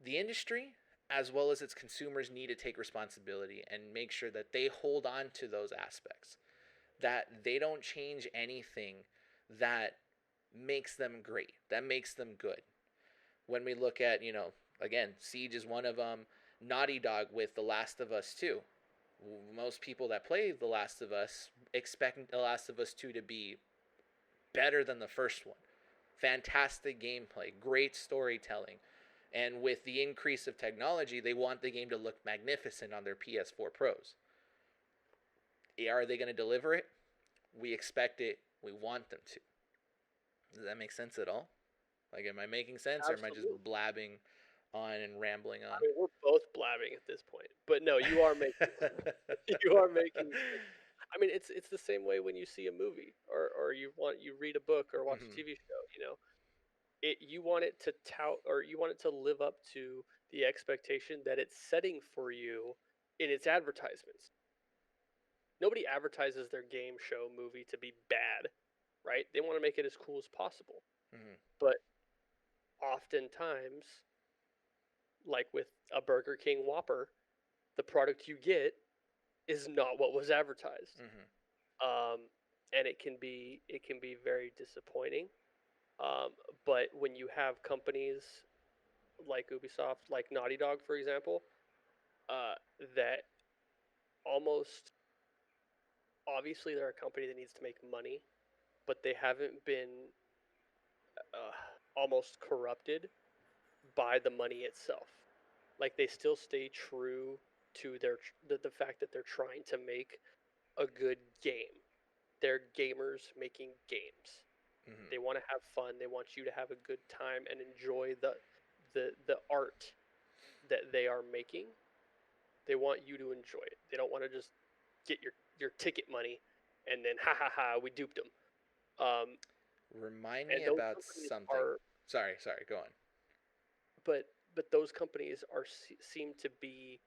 the industry as well as its consumers need to take responsibility and make sure that they hold on to those aspects, that they don't change anything that makes them great, that makes them good. When we look at, again, Siege is one of them, Naughty Dog with The Last of Us 2. Most people that play The Last of Us expect The Last of Us 2 to be better than the first one. Fantastic gameplay, great storytelling. And with the increase of technology, they want the game to look magnificent on their PS4 Pros. Are they going to deliver it? We expect it. We want them to. Does that make sense at all? Like, am I making sense, or am I just Absolutely. blabbing on and rambling I on? mean, we're both blabbing at this point, but no, you are making you are making sense. I mean, it's the same way when you see a movie or you read a book or watch a Mm-hmm. TV show. You want it to tout, or you want it to live up to the expectation that it's setting for you in its advertisements. Nobody advertises their game, show, movie to be bad, right? They want to make it as cool as possible. Mm-hmm. But oftentimes, like with a Burger King Whopper, the product you get is not what was advertised. Mm-hmm. Um, and it can be very disappointing. Um, but when you have companies like Ubisoft, like Naughty Dog, for example, uh, that almost obviously they're a company that needs to make money, but they haven't been almost corrupted by the money itself. Like they still stay true to the fact that they're trying to make a good game. They're gamers making games. Mm-hmm. They want to have fun. They want you to have a good time and enjoy the art that they are making. They want you to enjoy it. They don't want to just get your ticket money and then ha ha ha we duped them. Um, Remind and me those about companies something. are Sorry, go on. but those companies seem to be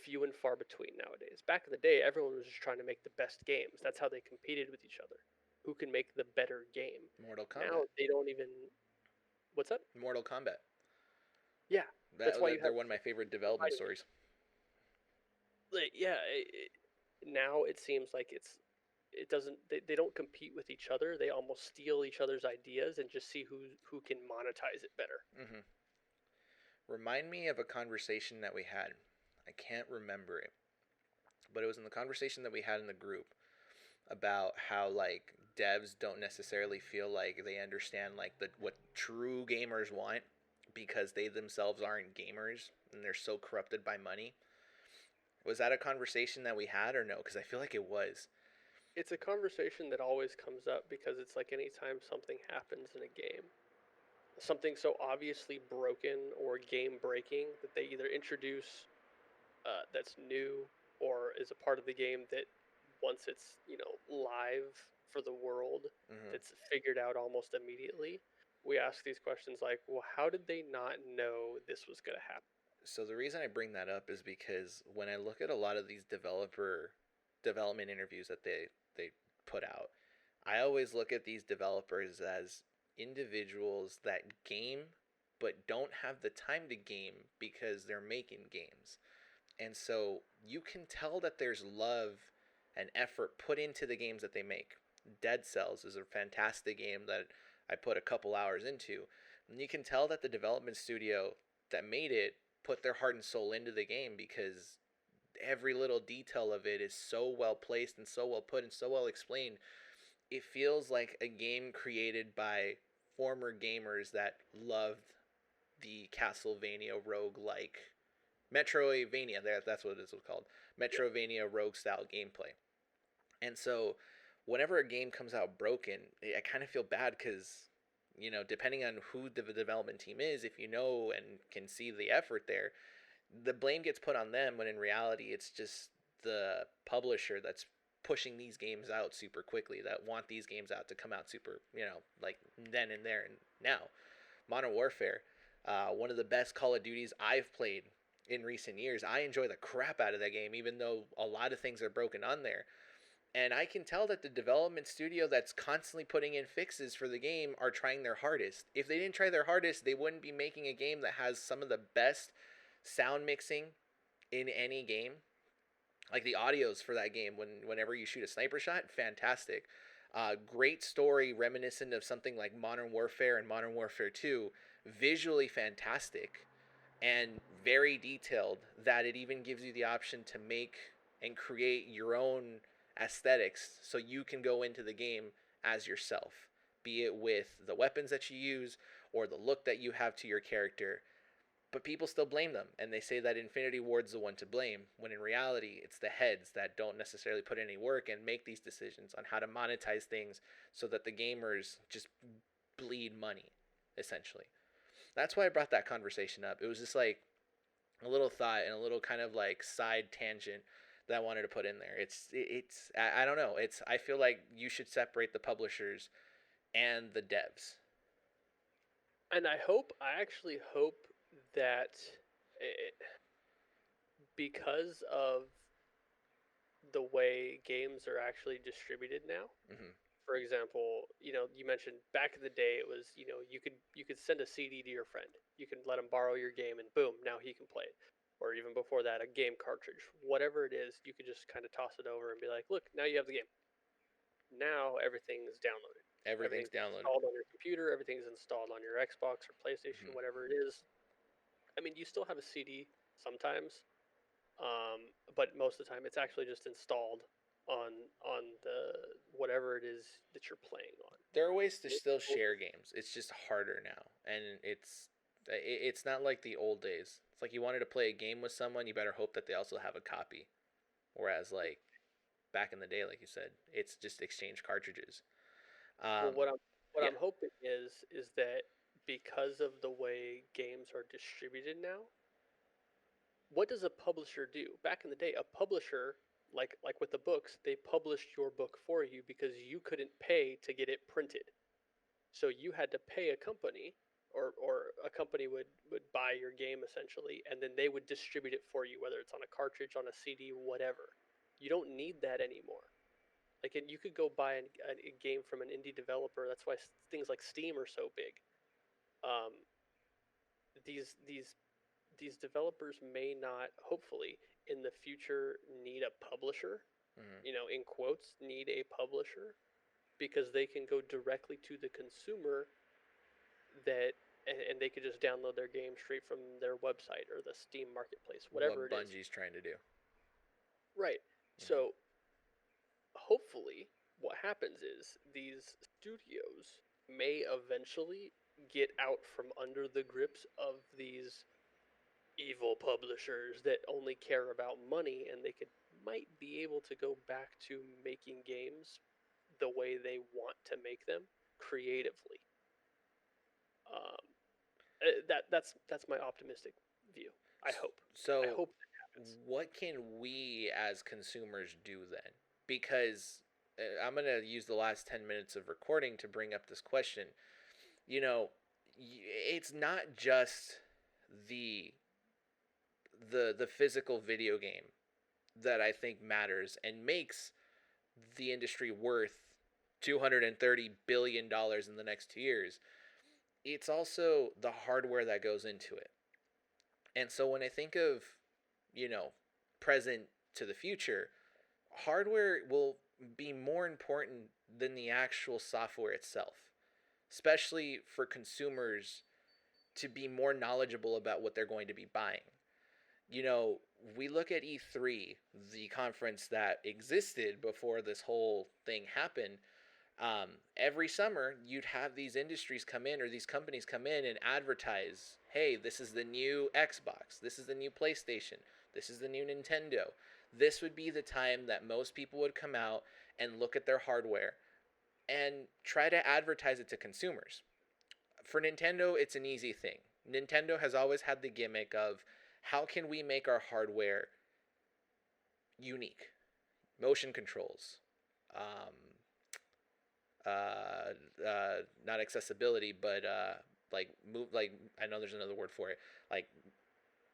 few and far between nowadays. Back in the day, everyone was just trying to make the best games. That's how they competed with each other. Who can make the better game? Mortal Now Kombat. they don't even. What's up? Mortal Kombat. Yeah, that's why you They're have one of my favorite people development fighting each stories. other. Like, yeah, now it seems like it doesn't they don't compete with each other. They almost steal each other's ideas and just see who can monetize it better. Mm-hmm. Remind me of a conversation that we had. I can't remember it, but it was in the conversation that we had in the group about how like devs don't necessarily feel like they understand like the what true gamers want because they themselves aren't gamers and they're so corrupted by money. Was that a conversation that we had or no? Because I feel like it was. It's a conversation that always comes up because it's like anytime something happens in a game, something so obviously broken or game breaking that they either introduce that's new or is a part of the game that once it's live for the world, Mm-hmm. that's figured out almost immediately. We ask these questions like, well, how did they not know this was going to happen? So the reason I bring that up is because when I look at a lot of these developer development interviews that they put out, I always look at these developers as individuals that game but don't have the time to game because they're making games. And so you can tell that there's love and effort put into the games that they make. Dead Cells is a fantastic game that I put a couple hours into. And you can tell that the development studio that made it put their heart and soul into the game because every little detail of it is so well placed and so well put and so well explained. It feels like a game created by former gamers that loved the Castlevania rogue-like Metroidvania. That's what it is called. Metroidvania rogue style gameplay. And so, whenever a game comes out broken, I kind of feel bad because, depending on who the development team is, if you know and can see the effort there, the blame gets put on them when in reality it's just the publisher that's pushing these games out super quickly, that want these games out to come out super, like then and there and now. Modern Warfare, one of the best Call of Duties I've played in recent years. I enjoy the crap out of that game, even though a lot of things are broken on there. And I can tell that the development studio that's constantly putting in fixes for the game are trying their hardest. If they didn't try their hardest, they wouldn't be making a game that has some of the best sound mixing in any game. Like the audios for that game, whenever you shoot a sniper shot, fantastic. Great story, reminiscent of something like Modern Warfare and Modern Warfare 2. Visually fantastic and very detailed, that it even gives you the option to make and create your own aesthetics so you can go into the game as yourself, be it with the weapons that you use or the look that you have to your character. But people still blame them, and they say that Infinity Ward's the one to blame, when in reality, it's the heads that don't necessarily put any work and make these decisions on how to monetize things so that the gamers just bleed money, essentially. That's why I brought that conversation up. It was just like a little thought and a little kind of like side tangent that I wanted to put in there. I don't know. I feel like you should separate the publishers and the devs. And I actually hope that it, because of the way games are actually distributed now. Mm-hmm. For example, you mentioned back in the day it was, you could send a CD to your friend. You can let him borrow your game and boom, now he can play it. Or even before that, a game cartridge. Whatever it is, you could just kind of toss it over and be like, "Look, now you have the game." Now everything's downloaded. Everything's Everything's downloaded. installed on your computer, everything's installed on your Xbox or PlayStation, Mm-hmm. whatever it is. I mean, you still have a CD sometimes, but most of the time it's actually just installed on the whatever it is that you're playing on. There are ways to still share games. It's just harder now, and it's not like the old days. It's like you wanted to play a game with someone, you better hope that they also have a copy. Whereas like back in the day, like you said, it's just exchange cartridges. Well, Um, what I'm yeah. hoping is that because of the way games are distributed now, what does a publisher do? Back in the day, a publisher, like with the books, they published your book for you because you couldn't pay to get it printed. So you had to pay a company, or a company would buy your game essentially, and then they would distribute it for you, whether it's on a cartridge, on a CD, whatever. You don't need that anymore. Like, and you could go buy a game from an indie developer. That's why things like Steam are so big. Um, these developers may not, hopefully, in the future, need a publisher. Mm-hmm. In quotes, need a publisher because they can go directly to the consumer that and they could just download their game straight from their website or the Steam marketplace, whatever What it is. Bungie's trying to do. Right. Mm-hmm. So hopefully, what happens is these studios may eventually get out from under the grips of these evil publishers that only care about money, and they could might be able to go back to making games the way they want to make them creatively. Um, that's my optimistic view. I hope. I So, hope that happens. what can we as consumers do then? Because I'm going to use the last 10 minutes of recording to bring up this question. You know, it's not just the the physical video game that I think matters and makes the industry worth $230 billion in the next 2 years. It's also the hardware that goes into it. And so when I think of, you know, present to the future, hardware will be more important than the actual software itself, especially for consumers to be more knowledgeable about what they're going to be buying. You know, we look at E3, the conference that existed before this whole thing happened. Every summer, you'd have these industries come in or these companies come in and advertise, hey, this is the new Xbox, this is the new PlayStation, this is the new Nintendo. This would be the time that most people would come out and look at their hardware and try to advertise it to consumers. For Nintendo, it's an easy thing. Nintendo has always had the gimmick of how can we make our hardware unique? Motion controls, um, not accessibility, but like move. Like I know there's another word for it. Like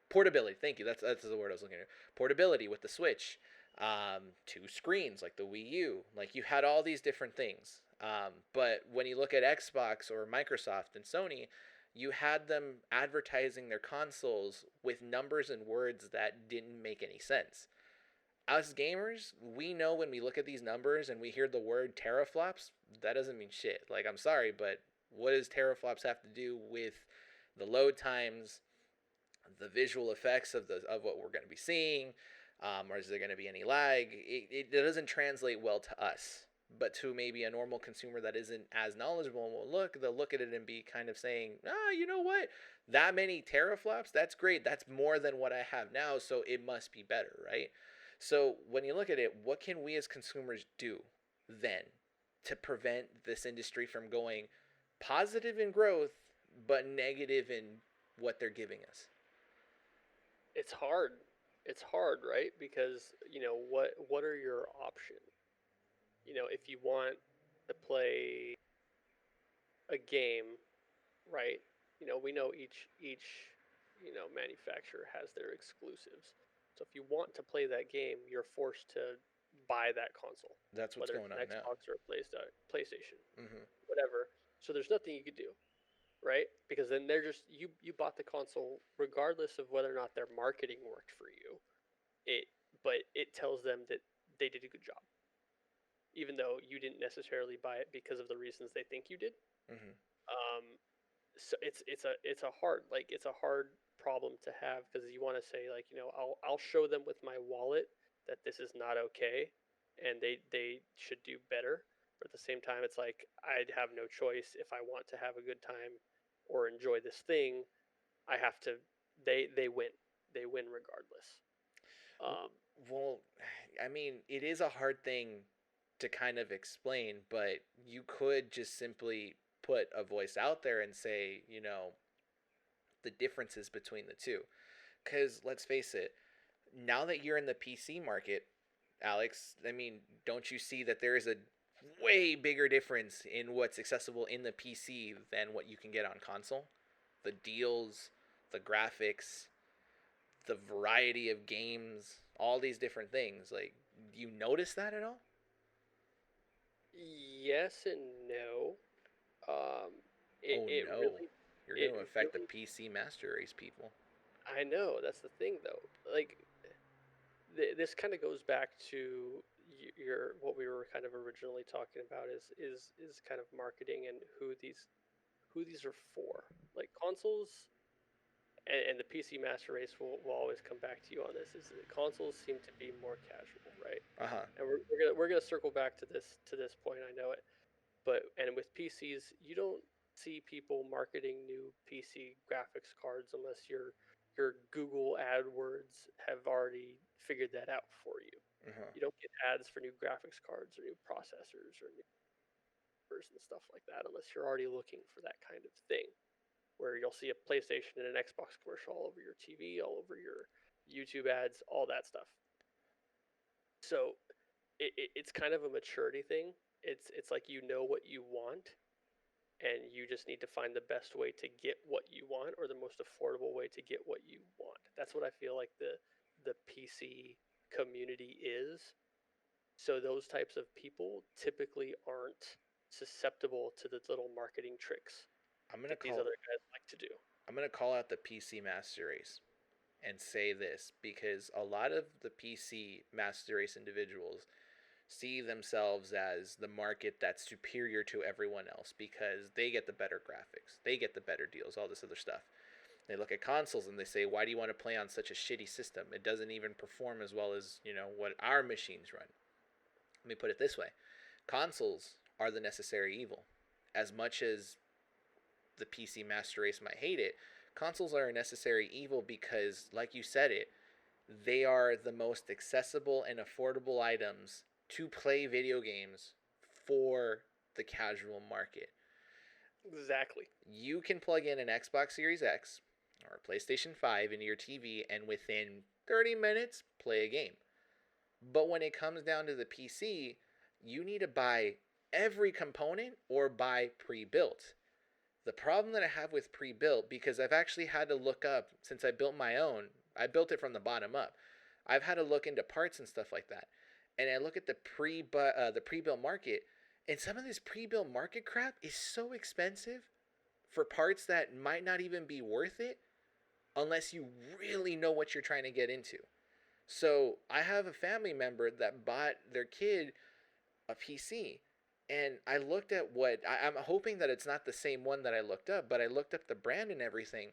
portability. Thank you. That's the word I was looking at. Portability with the Switch. Two screens like the Wii U. Like you had all these different things. But when you look at Xbox or Microsoft and Sony, you had them advertising their consoles with numbers and words that didn't make any sense. Us gamers, we know when we look at these numbers and we hear the word teraflops, that doesn't mean shit. Like, I'm sorry, but what does teraflops have to do with the load times, the visual effects of what we're going to be seeing, or is there going to be any lag? It doesn't translate well to us, but to maybe a normal consumer that isn't as knowledgeable they'll look at it and be kind of saying, you know what? That many teraflops, that's great. That's more than what I have now, so it must be better, right? So when you look at it, what can we as consumers do then to prevent this industry from going positive in growth but negative in what they're giving us? It's hard. It's hard, right? Because what are your options? If you want to play a game, right? We know each manufacturer has their exclusives. So if you want to play that game, you're forced to buy that console, That's what's whether it's going an on now. Xbox or a PlayStation, Mm-hmm. whatever. So there's nothing you could do, right? Because then they're just you bought the console regardless of whether or not their marketing worked for you. It but it tells them that they did a good job, even though you didn't necessarily buy it because of the reasons they think you did. Mm-hmm. Um, so it's a hard problem to have because you want to say like I'll show them with my wallet that this is not okay, and they should do better. But at the same time, it's like I'd have no choice if I want to have a good time or enjoy this thing. I have to. They win. They win regardless. Um, Well, I mean, it is a hard thing to kind of explain, but you could just simply put a voice out there and say, the differences between the two. Because let's face it, now that you're in the PC market, Alex, I mean, don't you see that there is a way bigger difference in what's accessible in the PC than what you can get on console? The deals, the graphics, the variety of games, all these different things. Like, you notice that at all? yes and no. Um, it Oh it no, really you're going it to affect the really PC Master Race people. I know that's the thing though. Like this kind of goes back to your what we were kind of originally talking about is kind of marketing and who these are for. Like consoles, and the PC master race will always come back to you on this. Is that consoles seem to be more casual, right? Uh-huh. And we're gonna circle back to this point. I know it, but and with PCs, you don't see people marketing new PC graphics cards unless your Google AdWords have already figured that out for you. Uh-huh. You don't get ads for new graphics cards or new processors or new and stuff like that unless you're already looking for that kind of thing. Where you'll see a PlayStation and an Xbox commercial all over your TV, all over your YouTube ads, all that stuff. So it's kind of a maturity thing. It's like you know what you want, and you just need to find the best way to get what you want, or the most affordable way to get what you want. That's what I feel like the PC community is. So those types of people typically aren't susceptible to the little marketing tricks I'm gonna that these call other guys like to do. I'm gonna call out the PC Master Race and say this because a lot of the PC Master Race individuals see themselves as the market that's superior to everyone else because they get the better graphics, they get the better deals, all this other stuff. They look at consoles and they say, "Why do you want to play on such a shitty system? It doesn't even perform as well as, what our machines run." Let me put it this way. Consoles are the necessary evil. As much as the PC Master Race might hate it, consoles are a necessary evil because, like you said it, they are the most accessible and affordable items to play video games for the casual market. Exactly. You can plug in an Xbox Series X or a PlayStation 5 into your TV and within 30 minutes play a game. But when it comes down to the PC, you need to buy every component or buy pre-built. The problem that I have with pre-built, because I've actually had to look up, since I built my own, I built it from the bottom up. I've had to look into parts and stuff like that. And I look at the pre-built market, and some of this pre-built market crap is so expensive for parts that might not even be worth it unless you really know what you're trying to get into. So I have a family member that bought their kid a PC. And I looked at I'm hoping that it's not the same one that I looked up, but I looked up the brand and everything.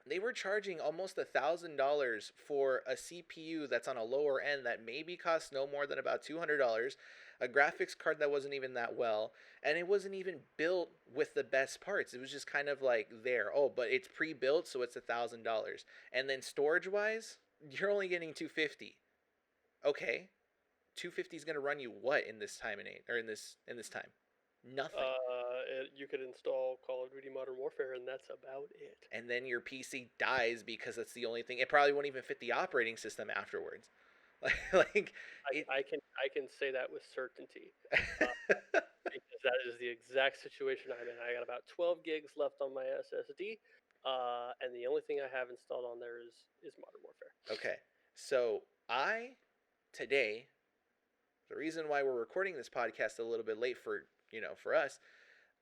They were charging almost $1,000 for a CPU that's on a lower end that maybe costs no more than about $200, a graphics card that wasn't even that well, and it wasn't even built with the best parts. It was just kind of like there. Oh, but it's pre-built, so it's $1,000. And then storage-wise, you're only getting 250. Okay, 250 is going to run you what in this time in this time? Nothing. You could install Call of Duty Modern Warfare, and that's about it. And then your PC dies because that's the only thing. It probably won't even fit the operating system afterwards. like I can say that with certainty, because that is the exact situation I'm in. I got about 12 gigs left on my SSD, and the only thing I have installed on there is Modern Warfare. Okay, so today, the reason why we're recording this podcast a little bit late for us,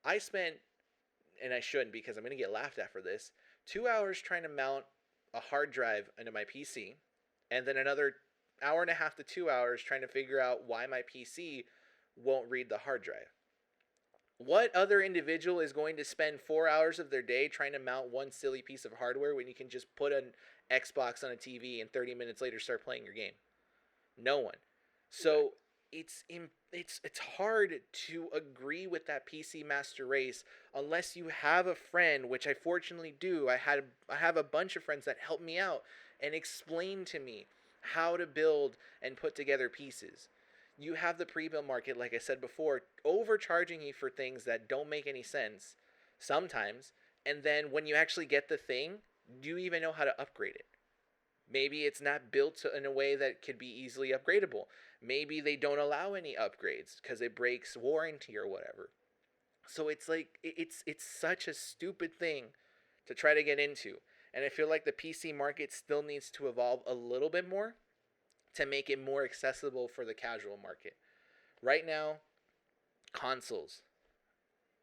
I spent, and I shouldn't because I'm going to get laughed at for this, 2 hours trying to mount a hard drive into my PC, and then another hour and a half to 2 hours trying to figure out why my PC won't read the hard drive. What other individual is going to spend 4 hours of their day trying to mount one silly piece of hardware when you can just put an Xbox on a TV and 30 minutes later start playing your game? No one. So it's hard to agree with that PC Master Race unless you have a friend, which I fortunately do. I have a bunch of friends that help me out and explain to me how to build and put together pieces. You have the pre-built market, like I said before, overcharging you for things that don't make any sense sometimes, and then when you actually get the thing, do you even know how to upgrade it? Maybe it's not built in a way that could be easily upgradable. Maybe they don't allow any upgrades because it breaks warranty or whatever. So it's like it's such a stupid thing to try to get into. And I feel like the PC market still needs to evolve a little bit more to make it more accessible for the casual market. Right now, consoles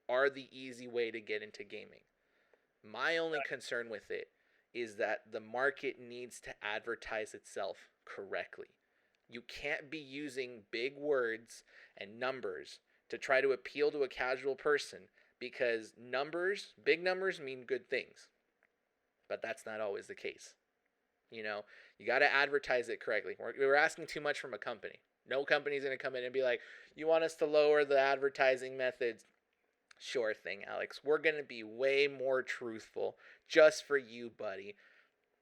are the easy way to get into gaming. My only concern with it is that the market needs to advertise itself correctly. You can't be using big words and numbers to try to appeal to a casual person because big numbers mean good things. but that's not always the case. You know, you got to advertise it correctly. We're asking too much from a company. No company's going to come in and be like, you want us to lower the advertising methods? Sure thing, Alex. We're going to be way more truthful just for you, buddy.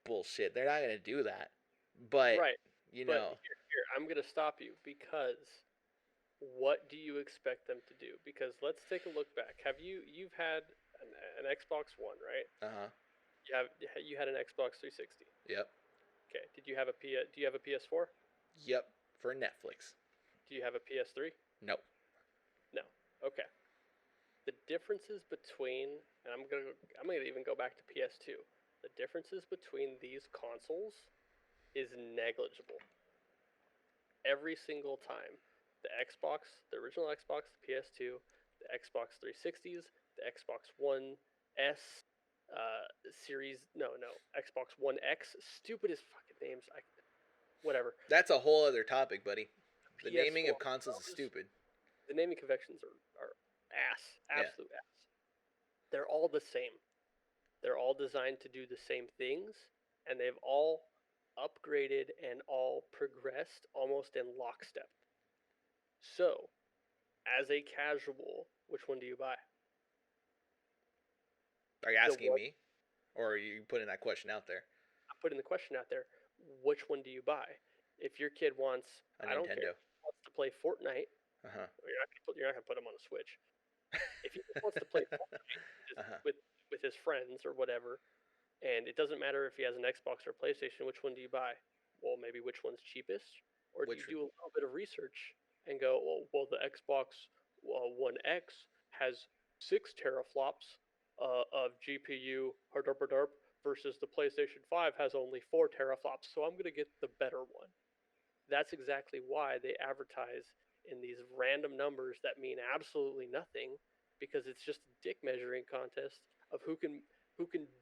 Bullshit. They're not going to do that. But, Right. you But know, here, I'm going to stop you because what do you expect them to do? Because let's take a look back. You've had an Xbox One, right? uh-huh. You had an Xbox 360. Yep. Okay. Do you have a PS4? Yep. For Netflix. Do you have a PS3? Nope. No. Okay. The differences between, and I'm gonna even go back to PS2. The differences between these consoles is negligible. Every single time, the Xbox, the original Xbox, the PS2, the Xbox 360s, the Xbox One S, Series, no, Xbox One X, stupidest fucking names. Whatever. That's a whole other topic, buddy. The PS4 naming of consoles is stupid. The naming conventions are ass, Yeah. absolute ass. They're all the same. They're all designed to do the same things, and they've all upgraded and all progressed almost in lockstep. So, as a casual, which one do you buy? Are you The asking one- me? Or are you putting that question out there? I'm putting the question out there. Which one do you buy? If your kid wants, A I don't Nintendo. care, wants to play Fortnite, Uh-huh. you're not gonna put him on a Switch. If he just wants to play Fortnite just Uh-huh. with his friends or whatever, and it doesn't matter if he has an Xbox or a PlayStation, which one do you buy? Well, maybe which one's cheapest, or do Which you do a little bit of research and go, well, the Xbox One X has 6 teraflops of GPU or derp versus the PlayStation 5 has only 4 teraflops, so I'm gonna get the better one. That's exactly why they advertise in these random numbers that mean absolutely nothing, because it's just a dick measuring contest of who can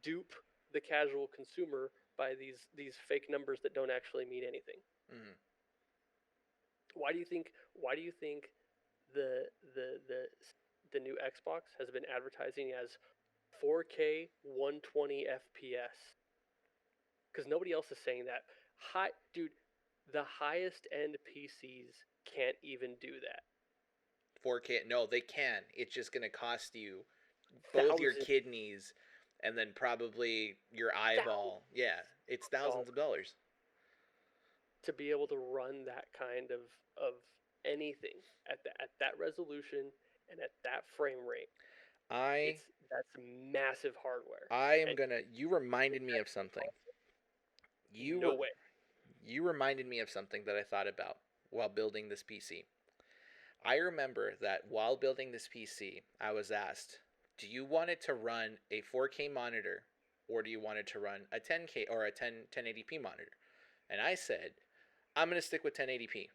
dupe the casual consumer by these fake numbers that don't actually mean anything. Mm-hmm. Why do you think the the new Xbox has been advertising as 4K 120 FPS? Because nobody else is saying that. Dude, the highest end PCs can't even do that. 4K. No, they can. It's just going to cost you both your Thousands kidneys and then probably your eyeball. Yeah, it's thousands of dollars. to be able to run that kind of anything at that resolution and at that frame rate. That's massive hardware. I am And going to you reminded me of something. no way. You reminded me of something that I thought about while building this PC. I remember that while building this PC, I was asked, do you want it to run a 4K monitor or do you want it to run a 10K or a 1080p monitor? And I said, I'm going to stick with 1080p.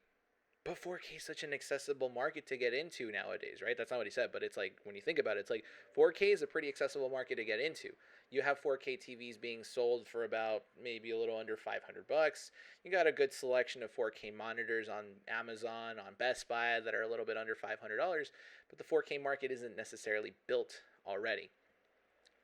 But 4K is such an accessible market to get into nowadays, right? That's not what he said, but it's like, when you think about it, it's like 4K is a pretty accessible market to get into. You have 4K TVs being sold for about maybe a little under $500. You got a good selection of 4K monitors on Amazon, on Best Buy that are a little bit under $500, but the 4K market isn't necessarily built already.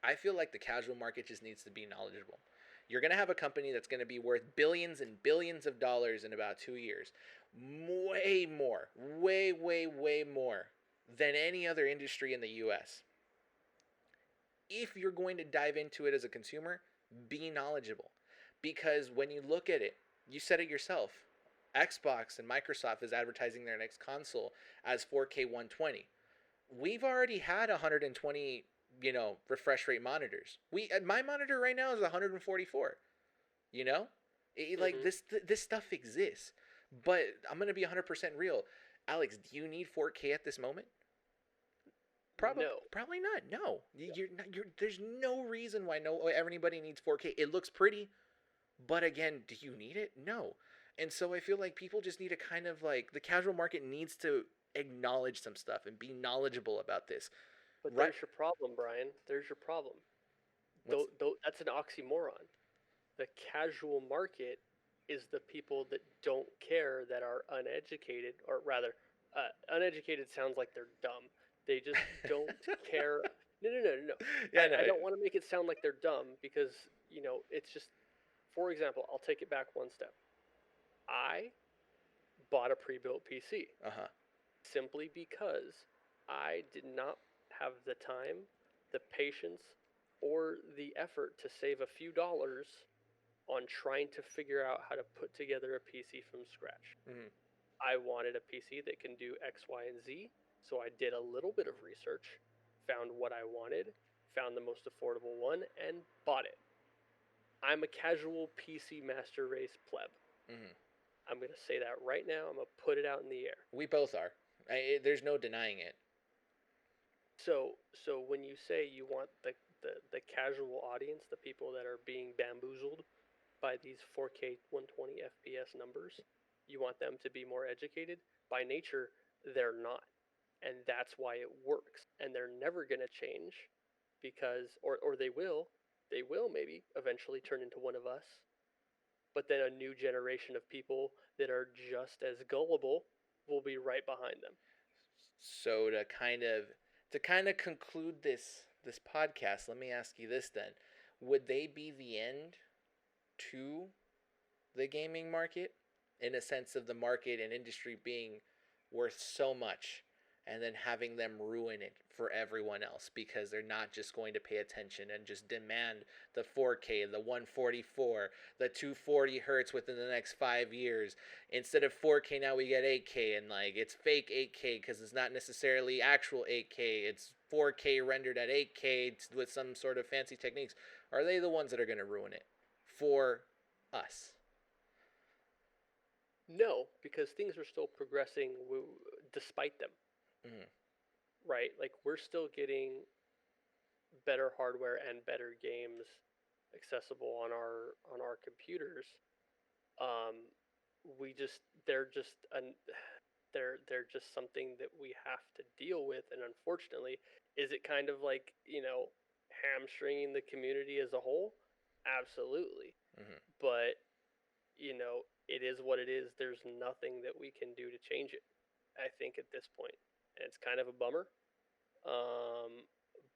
I feel like the casual market just needs to be knowledgeable. You're going to have a company that's going to be worth billions and billions of dollars in about 2 years. Way more, way more than any other industry in the US. If you're going to dive into it as a consumer, be knowledgeable. Because when you look at it, you said it yourself, Xbox and Microsoft is advertising their next console as 4K 120. We've already had 120, refresh rate monitors. My monitor right now is 144. Like this stuff exists. But I'm gonna be 100% real, Alex. Do you need 4K at this moment? No. Probably not. No, you're not. There's no reason why everybody needs 4K. It looks pretty, but again, do you need it? No. And so I feel like people just need to kind of like the casual market needs to acknowledge some stuff and be knowledgeable about this. But there's your problem, Brian. There's your problem. That's an oxymoron. The casual market is the people that don't care, that are uneducated, or rather, uneducated sounds like they're dumb. They just don't care. No. Yeah, I don't want to make it sound like they're dumb because it's just, for example, I'll take it back one step. I bought a pre-built PC Uh-huh. simply because I did not have the time, the patience, or the effort to save a few dollars on trying to figure out how to put together a PC from scratch. Mhm. I wanted a PC that can do X, Y, and Z, so I did a little bit of research, found what I wanted, found the most affordable one, and bought it. I'm a casual PC Master Race pleb. Mhm. I'm going to say that right now. I'm going to put it out in the air. We both are. There's no denying it. So when you say you want the casual audience, the people that are being bamboozled by these 4K 120 FPS numbers, you want them to be more educated. By nature, they're not, and that's why it works. And they're never going to change because, or they will maybe eventually turn into one of us. But then a new generation of people that are just as gullible will be right behind them. So to kind of conclude this podcast, let me ask you this then. Would they be the end to the gaming market in a sense of the market and industry being worth so much and then having them ruin it for everyone else because they're not just going to pay attention and just demand the 4K, the 144, the 240 hertz within the next 5 years. Instead of 4K, now we get 8K, and like it's fake 8K because it's not necessarily actual 8K. It's 4K rendered at 8K with some sort of fancy techniques. Are they the ones that are going to ruin it for us? No, because things are still progressing despite them, Mm-hmm. right? Like we're still getting better hardware and better games accessible on our computers. Um, we just they're just something that we have to deal with, and unfortunately, is it kind of like hamstringing the community as a whole? Absolutely, Mm-hmm. but it is what it is. There's nothing that we can do to change it. I think at this point, and it's kind of a bummer.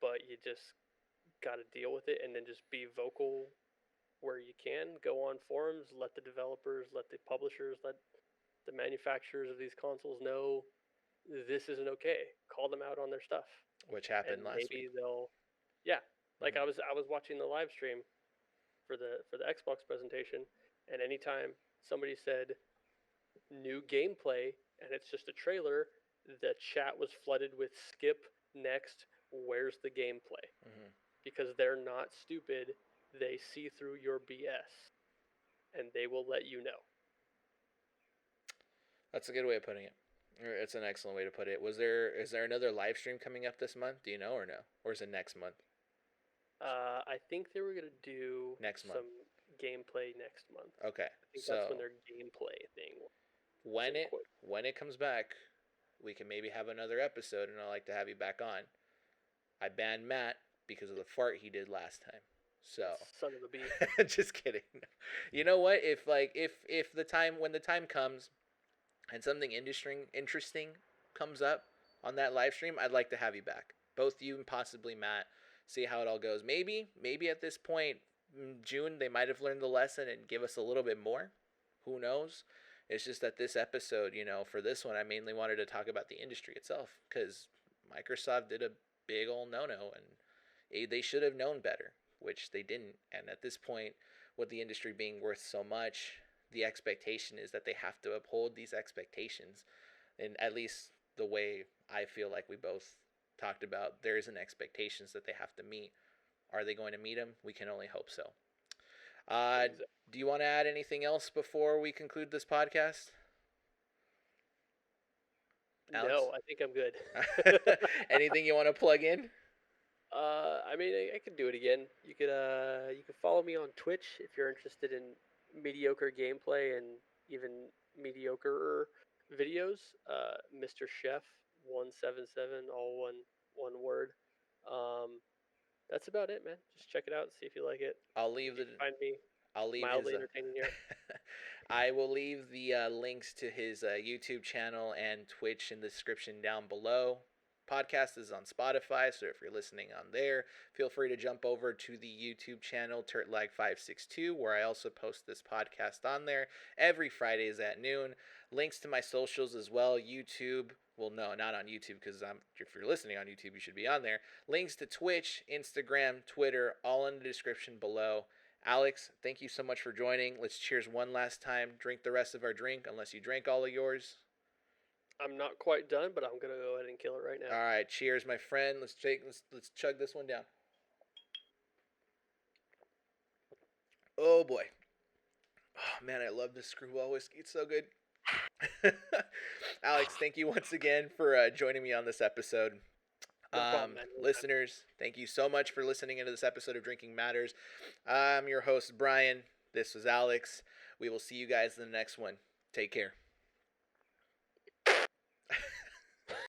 But you just got to deal with it, and then just be vocal where you can. Go on forums, let the developers, let the publishers, let the manufacturers of these consoles know this isn't okay. Call them out on their stuff, Which and happened last week. maybe they'll, yeah. Like Mm-hmm. I was watching the live stream for the Xbox presentation, and anytime somebody said new gameplay and it's just a trailer, the chat was flooded with skip, next, where's the gameplay? Mm-hmm. Because they're not stupid. They see through your BS and they will let you know. That's a good way of putting it. It's an excellent way to put it. Is there another live stream coming up this month? Do you know or no? Or is it next month? I think they were going to do Next month. some gameplay next month. Okay. I think that's when So their gameplay thing was when in it quote. when it comes back, we can maybe have another episode, and I'd like to have you back on. I banned Matt because of the fart he did last time. So Son of a bee. just kidding. You know what? If the time when the time comes and something interesting comes up on that live stream, I'd like to have you back. Both you and possibly Matt. See how it all goes. Maybe at this point, June, they might have learned the lesson and give us a little bit more. Who knows? It's just that this episode, for this one, I mainly wanted to talk about the industry itself because Microsoft did a big old no-no, and they should have known better, which they didn't. And at this point, with the industry being worth so much, the expectation is that they have to uphold these expectations. And at least the way I feel like we both talked about, there's an expectations that they have to meet. Are they going to meet them? We can only hope so. Exactly. Do you want to add anything else before we conclude this podcast, Alex? No, I think I'm good. Anything you want to plug in? I mean, I could do it again. You could follow me on Twitch if you're interested in mediocre gameplay and even mediocre videos. Mr. Chef 177, all one word. Um, that's about it, man. Just check it out and see if you like it. I'll leave You the can find me I'll leave his. mildly entertaining here. I will leave the links to his YouTube channel and Twitch in the description down below. podcast is on Spotify, so if you're listening on there, feel free to jump over to the YouTube channel Turtlag562, where I also post this podcast on there every Fridays at noon. Links to my socials as well, YouTube. Well, no, not on YouTube, because if you're listening on YouTube, you should be on there. Links to Twitch, Instagram, Twitter, all in the description below. Alex, thank you so much for joining. Let's cheers one last time. Drink the rest of our drink, unless you drank all of yours. I'm not quite done, but I'm gonna go ahead and kill it right now. All right, cheers, my friend. Let's chug this one down. Oh boy. Oh man, I love this screwball whiskey. It's so good. Alex, thank you once again for joining me on this episode. No problem, man. Listeners, thank you so much for listening into this episode of Drinking Matters. I'm your host, Brian. This was Alex. We will see you guys in the next one. Take care.